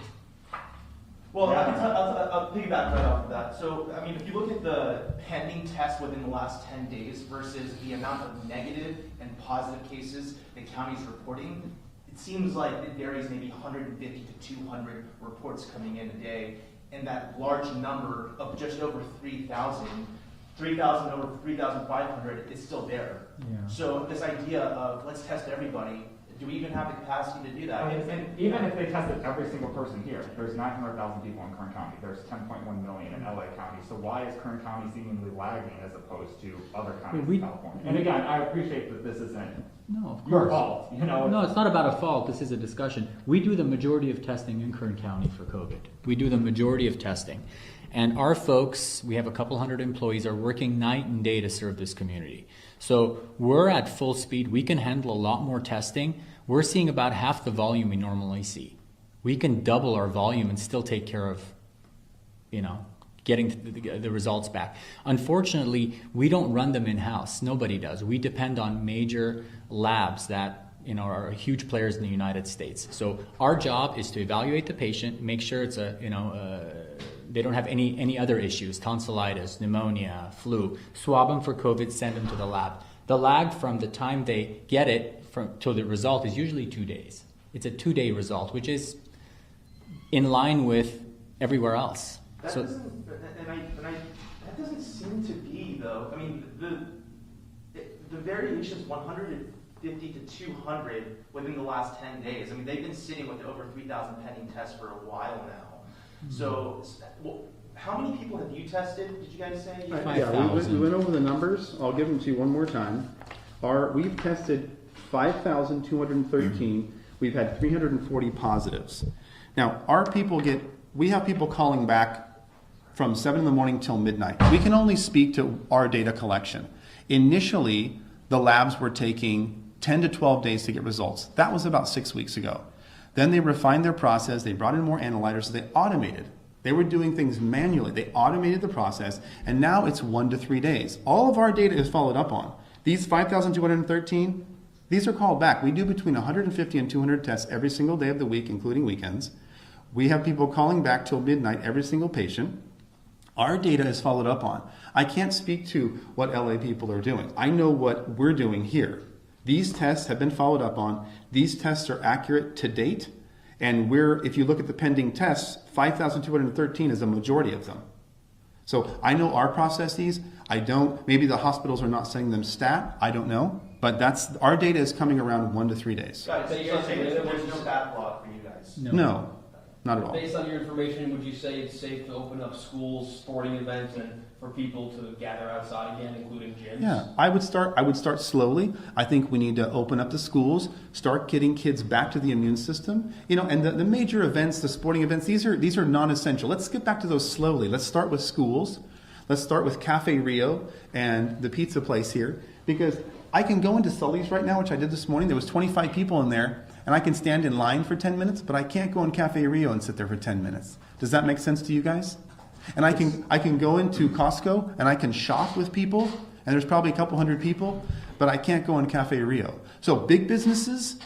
Well, Yeah. I'll piggyback right off of that. So, I mean, if you look at the pending tests within the last 10 days versus the amount of negative and positive cases the county's reporting, it seems like it varies maybe 150 to 200 reports coming in a day, and that large number of just over 3,000 over 3,500 is still there. Yeah. So this idea of let's test everybody, do we even have the capacity to do that? And even if they tested every single person here, there's 900,000 people in Kern County. There's 10.1 million in LA County. So why is Kern County seemingly lagging as opposed to other counties in California? And again, I appreciate that this isn't No, of course. your fault. You know, No, it's not about a fault. This is a discussion. We do the majority of testing in Kern County for COVID. We do the majority of testing. And our folks, we have a couple hundred employees, are working night and day to serve this community. So we're at full speed. We can handle a lot more testing. We're seeing about half the volume we normally see. We can double our volume and still take care of, getting the results back. Unfortunately, we don't run them in-house. Nobody does. We depend on major labs that are huge players in the United States. So our job is to evaluate the patient, make sure it's they don't have any other issues, tonsillitis, pneumonia, flu, swab them for COVID, send them to the lab. The lag from the time they get it till the result is usually 2 days. It's a 2-day result, which is in line with everywhere else. That doesn't seem to be, though. I mean, the variation is 150 to 200 within the last 10 days. I mean, they've been sitting with over 3,000 pending tests for a while now. So, how many people have you tested, did you guys say? We went over the numbers. I'll give them to you one more time. We've tested 5,213. We've had 340 positives. Now, we have people calling back from 7 in the morning till midnight. We can only speak to our data collection. Initially, the labs were taking 10 to 12 days to get results. That was about 6 weeks ago. Then they refined their process, they brought in more analyzers, they automated. They were doing things manually. They automated the process, and now it's 1 to 3 days. All of our data is followed up on. These 5,213, these are called back. We do between 150 and 200 tests every single day of the week, including weekends. We have people calling back till midnight, every single patient. Our data is followed up on. I can't speak to what LA people are doing. I know what we're doing here. These tests have been followed up on. These tests are accurate to date. And if you look at the pending tests, 5,213 is a majority of them. So I know our processes. Maybe the hospitals are not sending them stat. I don't know. But our data is coming around 1 to 3 days. Got it. So you're saying there's no backlog for you guys? No, not at all. Based on your information, would you say it's safe to open up schools, sporting events, and for people to gather outside again, including gyms? Yeah, I would start slowly. I think we need to open up the schools, start getting kids back to the immune system. And the major events, the sporting events, these are non-essential. Let's get back to those slowly. Let's start with schools. Let's start with Cafe Rio and the pizza place here, because I can go into Sully's right now, which I did this morning. There was 25 people in there, and I can stand in line for 10 minutes, but I can't go in Cafe Rio and sit there for 10 minutes. Does that make sense to you guys? And I can go into Costco and I can shop with people, and there's probably a couple hundred people, but I can't go in Cafe Rio. So big businesses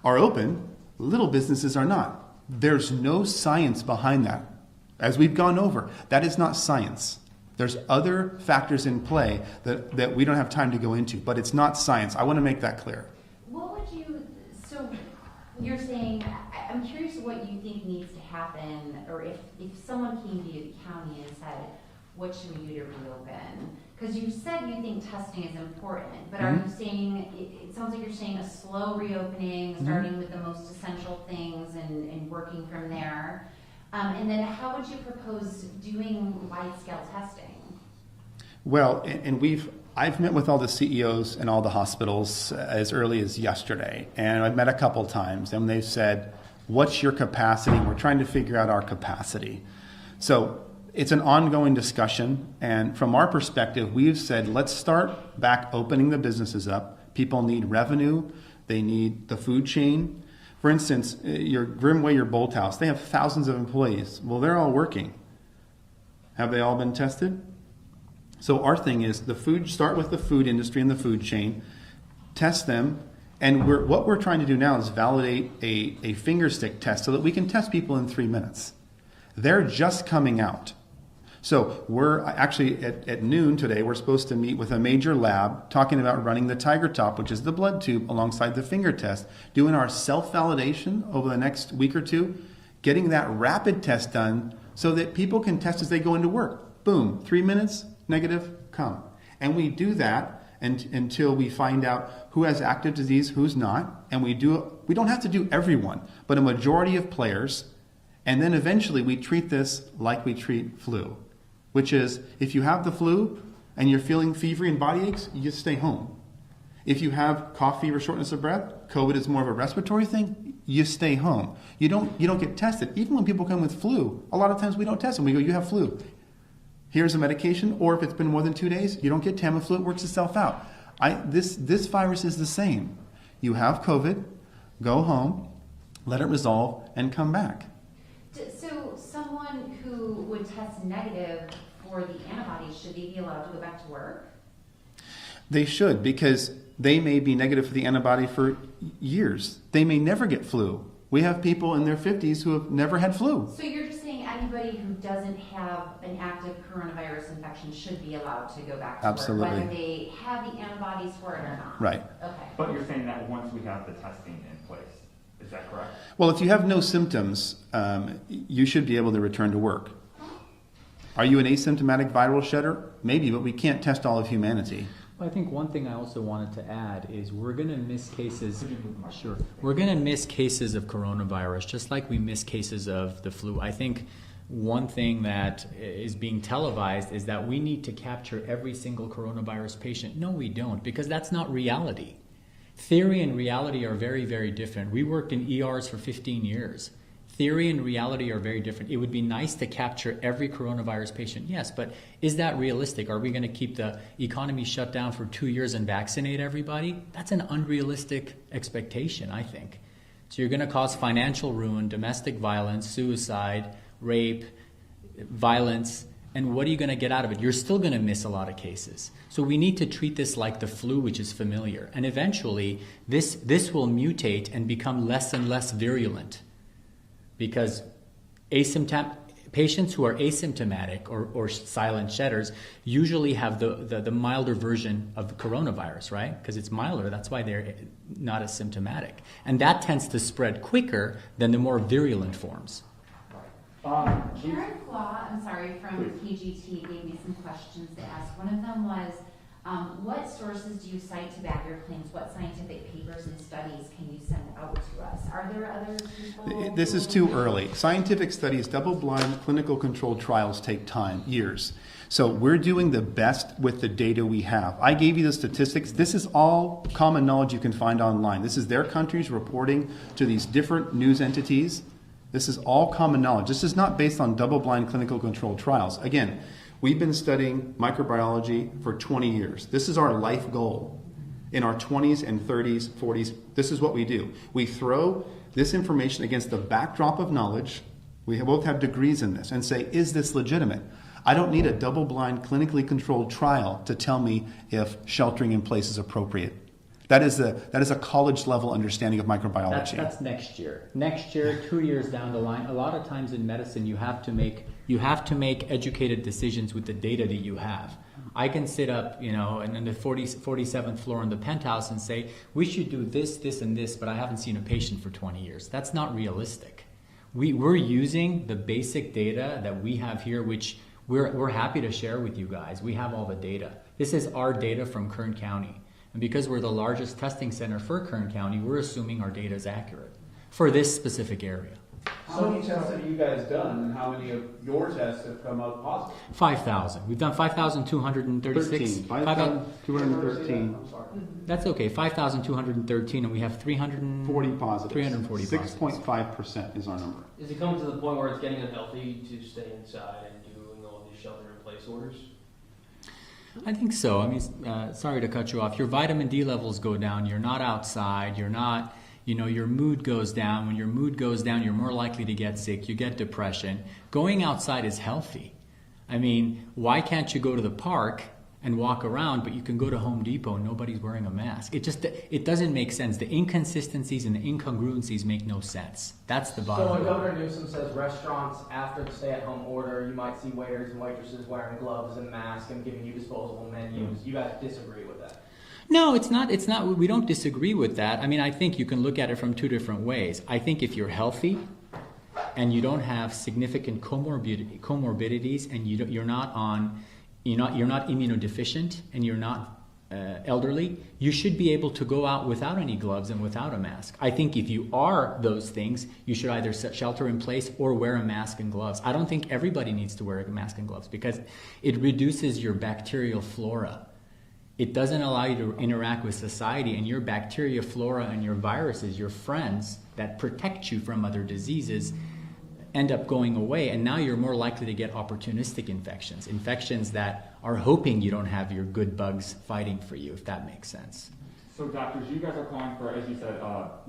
are open, little businesses are not. There's no science behind that. As we've gone over, that is not science. There's other factors in play that we don't have time to go into, but it's not science. I want to make that clear. So you're saying, I'm curious what you think needs to happen, or if someone came to you, the county, and said, what should we do to reopen? Because you said you think testing is important, but are you saying, it sounds like you're saying a slow reopening, starting with the most essential things and working from there. And then how would you propose doing wide-scale testing? Well, I've met with all the CEOs and all the hospitals as early as yesterday, and I've met a couple times, and they've said, what's your capacity? We're trying to figure out our capacity. So it's an ongoing discussion, and from our perspective, we've said, let's start back opening the businesses up. People need revenue. They need the food chain. For instance, your Grimway, your Bolt House, they have thousands of employees. Well, they're all working. Have they all been tested? So our thing is start with the food industry and the food chain, test them, and what we're trying to do now is validate a finger stick test so that we can test people in 3 minutes. They're just coming out. So we're actually at noon today, we're supposed to meet with a major lab talking about running the Tiger Top, which is the blood tube alongside the finger test, doing our self-validation over the next week or two, getting that rapid test done so that people can test as they go into work. Boom, 3 minutes, negative, come. And we do that until we find out who has active disease, who's not, and we don't have to do everyone, but a majority of players, and then eventually we treat this like we treat flu, which is if you have the flu and you're feeling fever and body aches, you just stay home. If you have cough, fever, shortness of breath, COVID is more of a respiratory thing, you stay home. You don't get tested. Even when people come with flu, a lot of times we don't test them. We go, you have flu. Here's a medication, or if it's been more than 2 days, you don't get Tamiflu, it works itself out. This virus is the same. You have COVID, go home, let it resolve, and come back. So someone who would test negative for the antibodies, should they be allowed to go back to work? They should, because they may be negative for the antibody for years. They may never get flu. We have people in their 50s who have never had flu. So you're just saying anybody who doesn't have an active coronavirus infection should be allowed to go back to Absolutely. work, whether they have the antibodies for it or not? Right. Okay. But you're saying that once we have the testing in place, is that correct? Well, if you have no symptoms, you should be able to return to work. Are you an asymptomatic viral shedder? Maybe, but we can't test all of humanity. Well, I think one thing I also wanted to add is we're going to miss cases. Sure. We're going to miss cases of coronavirus, just like we miss cases of the flu. I think one thing that is being televised is that we need to capture every single coronavirus patient. No, we don't, because that's not reality. Theory and reality are very, very different. We worked in ERs for 15 years. Theory and reality are very different. It would be nice to capture every coronavirus patient, yes, but is that realistic? Are we going to keep the economy shut down for 2 years and vaccinate everybody? That's an unrealistic expectation, I think. So you're going to cause financial ruin, domestic violence, suicide, rape, violence, and what are you going to get out of it? You're still going to miss a lot of cases. So we need to treat this like the flu, which is familiar. And eventually, this will mutate and become less and less virulent. Because patients who are asymptomatic or silent shedders usually have the milder version of the coronavirus, right? Because it's milder, that's why they're not as symptomatic. And that tends to spread quicker than the more virulent forms. Karen Claw, I'm sorry, from KGT gave me some questions to ask. One of them was, what sources do you cite to back your claims? What scientific papers and studies can you send out to us? Are there other people? This is too early. Scientific studies, double-blind clinical controlled trials take time, years. So we're doing the best with the data we have. I gave you the statistics. This is all common knowledge you can find online. This is their countries reporting to these different news entities. This is all common knowledge. This is not based on double-blind clinical controlled trials. Again, we've been studying microbiology for 20 years. This is our life goal. In our 20s and 30s, 40s, this is what we do. We throw this information against the backdrop of knowledge. We both have degrees in this and say, is this legitimate? I don't need a double-blind clinically controlled trial to tell me if sheltering in place is appropriate. That is a college-level understanding of microbiology. That's next year. Next year, 2 years down the line. A lot of times in medicine, you have to make educated decisions with the data that you have. I can sit up, in the 47th floor in the penthouse and say, we should do this, this, and this, but I haven't seen a patient for 20 years. That's not realistic. We're using the basic data that we have here, which we're happy to share with you guys. We have all the data. This is our data from Kern County. And because we're the largest testing center for Kern County, we're assuming our data is accurate for this specific area. How many tests have you guys done, and how many of your tests have come out positive? 5,000. We've done 5,236. 5,213. I'm sorry. That's okay. 5,213, and we have 340 positive. 340 positives. 6.5% is our number. Is it coming to the point where it's getting unhealthy to stay inside and doing all these shelter-in-place orders? I think so. I mean, sorry to cut you off. Your vitamin D levels go down. You're not outside. You're not You know, your mood goes down. When your mood goes down, you're more likely to get sick. You get depression. Going outside is healthy. I mean, why can't you go to the park and walk around, but you can go to Home Depot and nobody's wearing a mask? It doesn't make sense. The inconsistencies and the incongruencies make no sense. That's the bottom So when line. Governor Newsom says restaurants, after the stay-at-home order, you might see waiters and waitresses wearing gloves and masks and giving you disposable menus. You guys disagree with that? No, it's not. We don't disagree with that. I mean, I think you can look at it from two different ways. I think if you're healthy and you don't have significant comorbidities and you're not immunodeficient and you're not elderly, you should be able to go out without any gloves and without a mask. I think if you are those things, you should either shelter in place or wear a mask and gloves. I don't think everybody needs to wear a mask and gloves because it reduces your bacterial flora. It doesn't allow you to interact with society, and your bacteria flora and your viruses, your friends that protect you from other diseases, end up going away, and now you're more likely to get opportunistic infections that are hoping you don't have your good bugs fighting for you, if that makes sense. So doctors, you guys are calling for, as you said,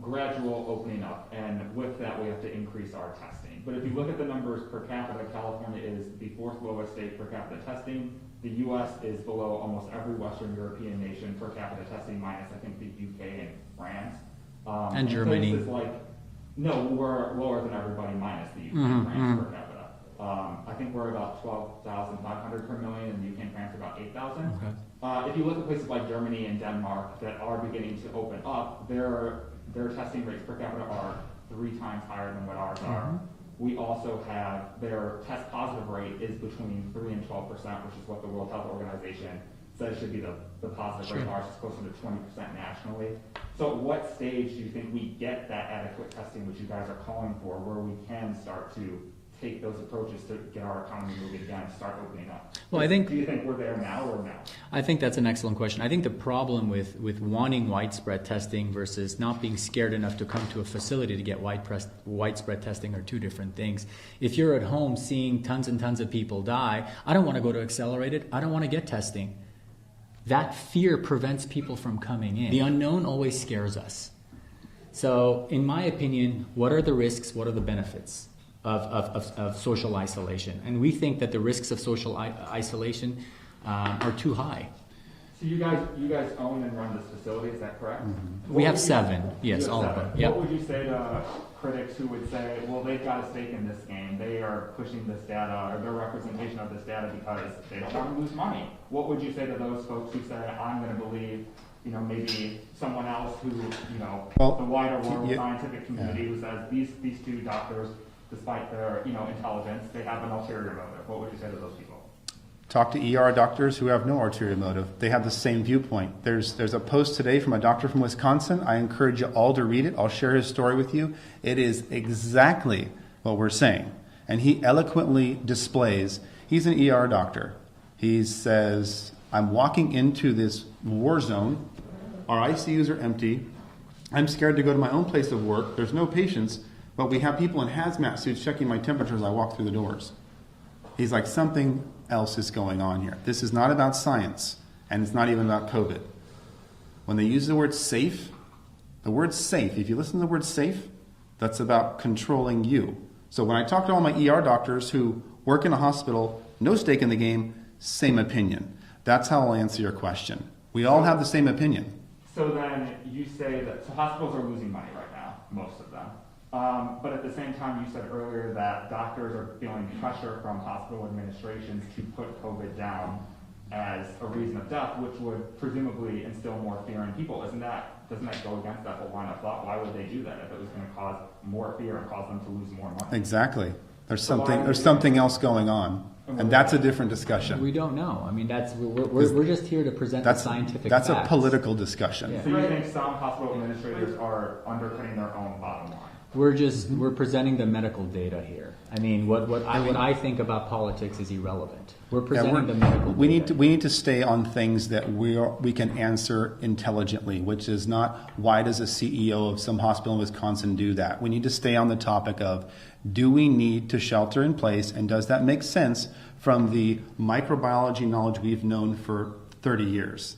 gradual opening up, and with that we have to increase our testing. But if you look at the numbers per capita, California is the 4th lowest state per capita testing. The U.S. is below almost every Western European nation per capita testing, minus I think the UK and France. And Germany. Places like, no, we're lower than everybody minus the UK and France per capita. I think we're about 12,500 per million, and the UK and France are about 8,000. Okay. If you look at places like Germany and Denmark that are beginning to open up, their testing rates per capita are 3 times higher than what ours are. We also have their test positive rate is between 3 and 12%, which is what the World Health Organization says should be the positive rate. Ours is closer to 20% nationally. So at what stage do you think we get that adequate testing, which you guys are calling for, where we can start to take those approaches to get our economy moving again and start opening up? Well, do you think we're there now or no? I think that's an excellent question. I think the problem with wanting widespread testing versus not being scared enough to come to a facility to get widespread testing are two different things. If you're at home seeing tons and tons of people die, I don't want to go to accelerated. I don't want to get testing. That fear prevents people from coming in. The unknown always scares us. So, in my opinion, what are the risks? What are the benefits of social isolation? And we think that the risks of social isolation are too high. So you guys own and run this facility, is that correct? We have 7, yes, all of them. Yep. What would you say to critics who would say, well, they've got a stake in this game, they are pushing this data or their representation of this data because they don't want to lose money? What would you say to those folks who say, I'm going to believe, maybe someone else who, the wider world scientific community who says these 2 doctors, despite their intelligence, they have an ulterior motive? What would you say to those people? Talk to ER doctors who have no ulterior motive. They have the same viewpoint. There's a post today from a doctor from Wisconsin. I encourage you all to read it. I'll share his story with you. It is exactly what we're saying. And he eloquently displays, he's an ER doctor. He says, I'm walking into this war zone. Our ICUs are empty. I'm scared to go to my own place of work. There's no patients, but we have people in hazmat suits checking my temperature as I walk through the doors. He's like, something else is going on here. This is not about science, and it's not even about COVID. When they use the word safe, if you listen to the word safe, that's about controlling you. So when I talk to all my ER doctors who work in a hospital, no stake in the game, same opinion. That's how I'll answer your question. We all have the same opinion. So then you say that hospitals are losing money right now, most of them. But at the same time, you said earlier that doctors are feeling pressure from hospital administrations to put COVID down as a reason of death, which would presumably instill more fear in people. Doesn't that go against that whole line of thought? Why would they do that if it was going to cause more fear and cause them to lose more money? Exactly. There's something else going on, and that's a different discussion. We don't know. I mean, we're just here to present the scientific facts. That's a political discussion. Yeah. So you think some hospital administrators are undercutting their own bottom line? We're presenting the medical data here. I mean, what I think about politics is irrelevant. We're presenting the medical data. We need to stay on things that we can answer intelligently, which is not why does a CEO of some hospital in Wisconsin do that. We need to stay on the topic of, do we need to shelter in place, and does that make sense from the microbiology knowledge we've known for 30 years?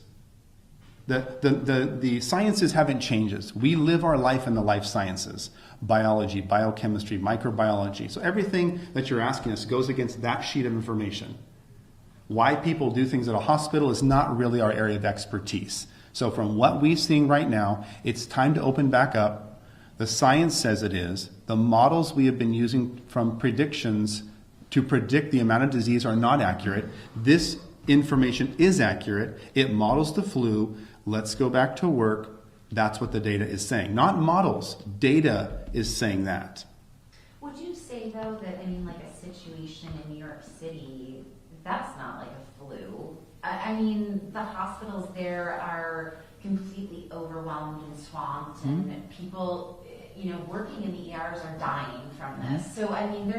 The sciences haven't changed. We live our life in the life sciences, biology, biochemistry, microbiology. So everything that you're asking us goes against that sheet of information. Why people do things at a hospital is not really our area of expertise. So from what we're seeing right now, it's time to open back up. The science says it is. The models we have been using from predictions to predict the amount of disease are not accurate. This information is accurate. It models the flu. Let's go back to work. That's what the data is saying. Not models. Data is saying that. Would you say, though, that, I mean, like a situation in New York City, that's not like a flu? I mean, the hospitals there are completely overwhelmed and swamped, and people, you know, working in the ERs are dying from this. So, I mean,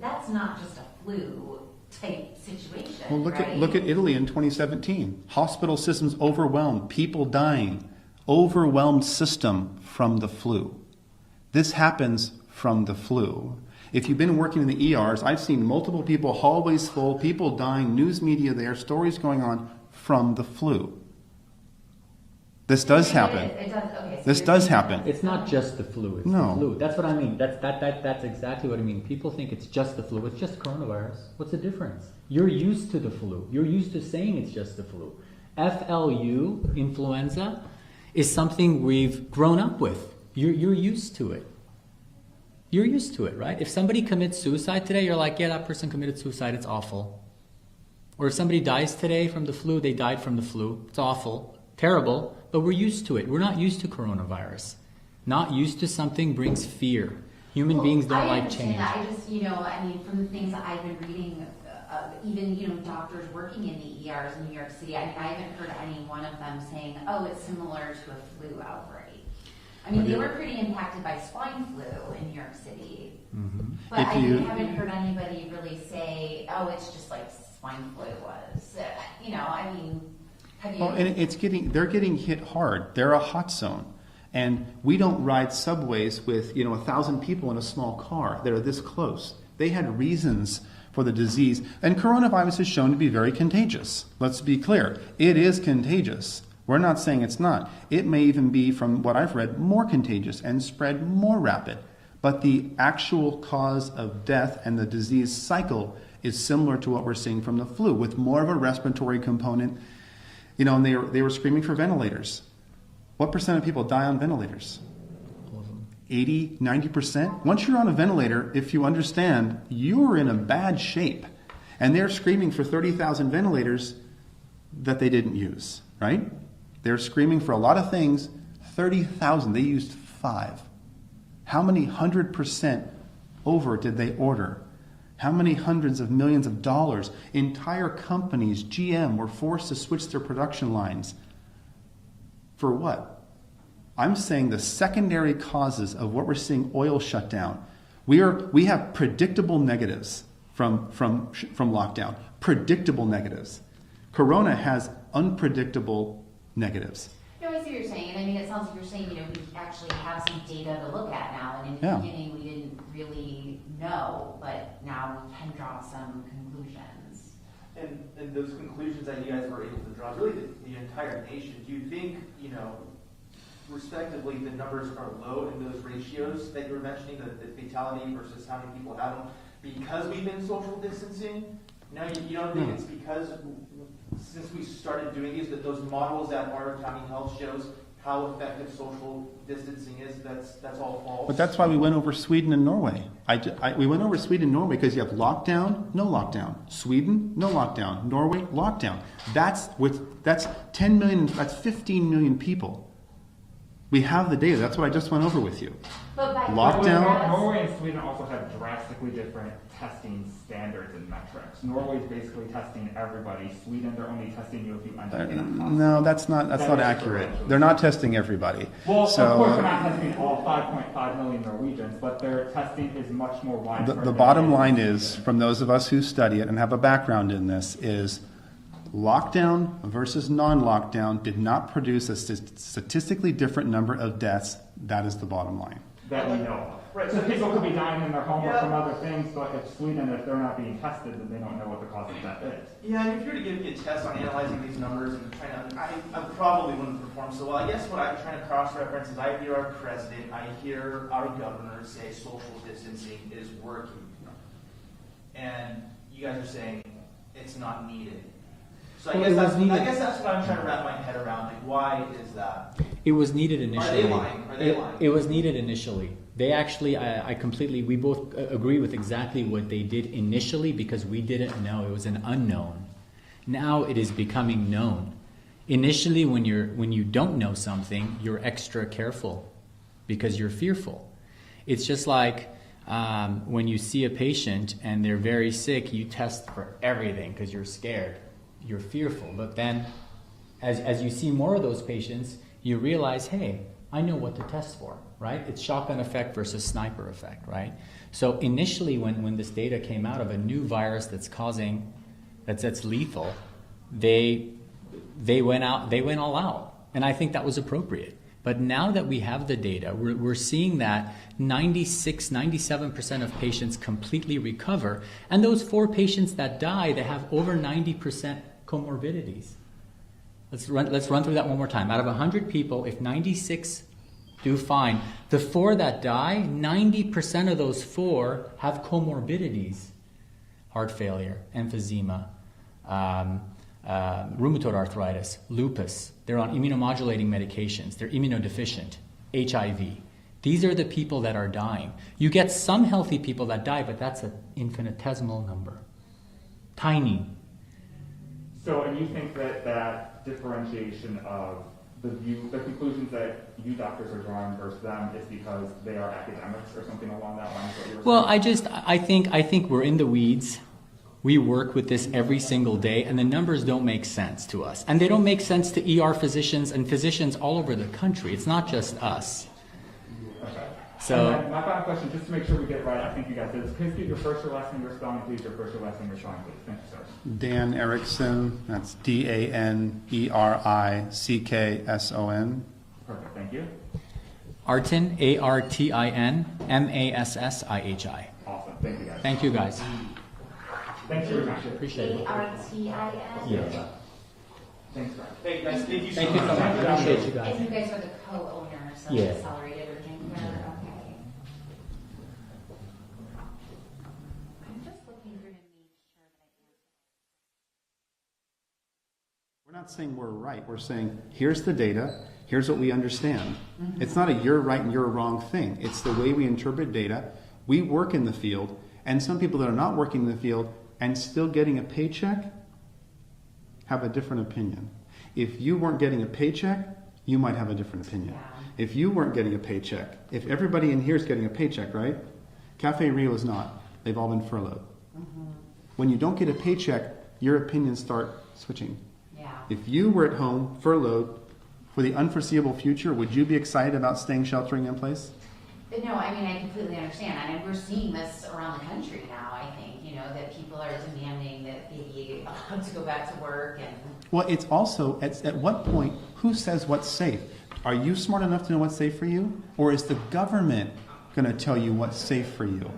that's not just a flu type situation. Well, look at Italy in 2017. Hospital systems overwhelmed, people dying, overwhelmed system from the flu. This happens from the flu. If you've been working in the ERs, I've seen multiple people, hallways full, people dying, news media there, stories going on from the flu. This does happen. It does. Okay, so this does happen. It's not just the flu. It's No. the flu. That's what I mean. That's exactly what I mean. People think it's just the flu. It's just coronavirus. What's the difference? You're used to the flu. You're used to saying it's just the flu. FLU, influenza, is something we've grown up with. You're used to it. You're used to it, right? If somebody commits suicide today, you're like, yeah, that person committed suicide. It's awful. Or if somebody dies today from the flu, they died from the flu. It's awful. Terrible. But we're used to it. We're not used to coronavirus. Not used to something brings fear. Human beings don't like change. I just, you know, I mean, from the things that I've been reading, even, you know, doctors working in the ERs in New York City, I mean, I haven't heard any one of them saying, oh, it's similar to a flu outbreak. I mean, they were pretty impacted by swine flu in New York City. Mm-hmm. But I haven't heard anybody really say, oh, it's just like swine flu was. You know, I mean, have you... Well, and they're getting hit hard. They're a hot zone. And we don't ride subways with, 1,000 people in a small car that are this close. They had reasons for the disease. And coronavirus is shown to be very contagious. Let's be clear. It is contagious. We're not saying it's not. It may even be, from what I've read, more contagious and spread more rapid. But the actual cause of death and the disease cycle is similar to what we're seeing from the flu, with more of a respiratory component. And they were screaming for ventilators. What percent of people die on ventilators? 80, 90%? Once you're on a ventilator, if you understand, you're in a bad shape. And they're screaming for 30,000 ventilators that they didn't use, right? They're screaming for a lot of things. 30,000, they used 5. How many 100% over did they order? How many hundreds of millions of dollars? Entire companies, GM, were forced to switch their production lines. For what? I'm saying the secondary causes of what we're seeing, oil shutdown. We have predictable negatives from lockdown. Predictable negatives. Corona has unpredictable negatives. No, I see what you're saying. And I mean, it sounds like you're saying, we actually have some data to look at now. And in the beginning, we didn't really know, but now we can draw some conclusions. And those conclusions that you guys were able to draw, really the entire nation, do you think, respectively, the numbers are low in those ratios that you were mentioning, the fatality versus how many people have them, because we've been social distancing? No, you don't think it's because since we started doing these, that those models that our county health shows how effective social distancing is, that's all false? But that's why we went over Sweden and Norway. We went over Sweden and Norway because you have lockdown, no lockdown. Sweden, no lockdown. Norway, lockdown. That's 10 million, that's 15 million people. We have the data. That's what I just went over with you. But by lockdown. Norway and Sweden also have drastically different testing standards and metrics. Norway's basically testing everybody. Sweden, they're only testing you if you end up in a hospital. No, that's not accurate. They're not testing everybody. Well, of course, they're not testing all 5.5 million Norwegians, but their testing is much more widespread. The bottom line is, from those of us who study it and have a background in this, is lockdown versus non-lockdown did not produce a statistically different number of deaths. That is the bottom line. That we know of. Right. So people could be dying in their home or Yeah. from other things, but if Sweden, if they're not being tested, then they don't know what the cause of death is. Yeah, and if you were to give me a test on analyzing these numbers and trying to, I probably wouldn't perform so well. I guess what I'm trying to cross-reference is I hear our president, I hear our governor say social distancing is working. And you guys are saying it's not needed. So I guess that's what I'm trying to wrap my head around. Like, why is that? It was needed initially. Are they lying? Are they lying? It was needed initially. They actually, we both agree with exactly what they did initially because we didn't know. It was an unknown. Now it is becoming known. Initially, when you don't know something, you're extra careful because you're fearful. It's just like when you see a patient and they're very sick, you test for everything because you're scared. You're fearful. But then as you see more of those patients, you realize, hey, I know what to test for, right? It's shotgun effect versus sniper effect, right? So initially when this data came out of a new virus that's lethal, they went all out. And I think that was appropriate. But now that we have the data, we're seeing that 97% of patients completely recover. And those 4 patients that die, they have over 90% comorbidities. Let's run through that one more time. Out of 100 people, if 96 do fine, the 4 that die, 90% of those 4 have comorbidities. Heart failure, emphysema, rheumatoid arthritis, lupus. They're on immunomodulating medications. They're immunodeficient, HIV. These are the people that are dying. You get some healthy people that die, but that's an infinitesimal number. Tiny. So, and you think that differentiation of the conclusions that you doctors are drawing versus them is because they are academics or something along that line? Well, I think we're in the weeds. We work with this every single day, and the numbers don't make sense to us. And they don't make sense to ER physicians and physicians all over the country. It's not just us. Okay. So, and then my final question, just to make sure we get it right, I think you guys did this. Please give your first or last name, your spelling, please. Your first or last name, your spelling, please. Thank you, sir. Dan Erickson, that's DANERICKSON. Perfect, thank you. Artin, ARTIN, MASSIHI. Awesome, thank you guys. Thank you, guys. Thanks for your time. Appreciate it. ARTIN? Yeah. Thanks, guys. Hey guys, thank you so Thank you so much. much. Appreciate you And guys. you guys are the co-owners of Yeah. Accelerated Urgent Care? Okay. I'm just looking through to make sure that I answer. We're not saying we're right. We're saying, here's the data, here's what we understand. It's not a you're right and you're wrong thing. It's the way we interpret data. We work in the field, and some people that are not working in the field and still getting a paycheck have a different opinion. If you weren't getting a paycheck, you might have a different opinion. Yeah. If you weren't getting a paycheck, if everybody in here is getting a paycheck, right? Cafe Rio is not. They've all been furloughed. When you don't get a paycheck, your opinions start switching. Yeah. If you were at home, furloughed, for the unforeseeable future, would you be excited about staying sheltering in place? No, I mean, I completely understand. I mean, we're seeing this around the country now, I think, that people are demanding that they be allowed to go back to work and... Well, it's also, at what point, who says what's safe? Are you smart enough to know what's safe for you? Or is the government going to tell you what's safe for you?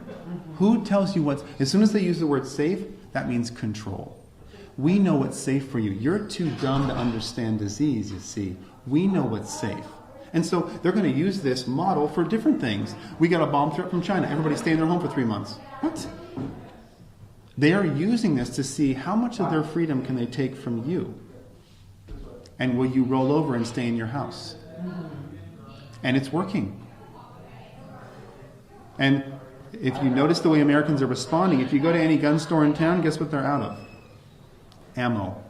Who tells you what's... As soon as they use the word safe, that means control. We know what's safe for you. You're too dumb to understand disease, you see. We know what's safe. And so they're going to use this model for different things. We got a bomb threat from China. Everybody stay in their home for 3 months. What? They are using this to see how much of their freedom can they take from you. And will you roll over and stay in your house? And it's working. And if you notice the way Americans are responding, if you go to any gun store in town, guess what they're out of? Ammo.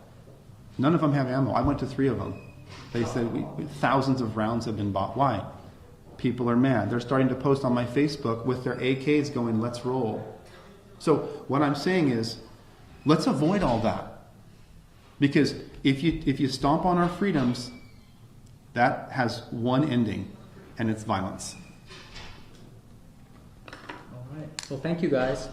None of them have ammo. I went to 3 of them. They said thousands of rounds have been bought. Why? People are mad. They're starting to post on my Facebook with their AKs going, let's roll. So what I'm saying is, let's avoid all that. Because if you stomp on our freedoms, that has one ending, and it's violence. All right. Well, thank you, guys.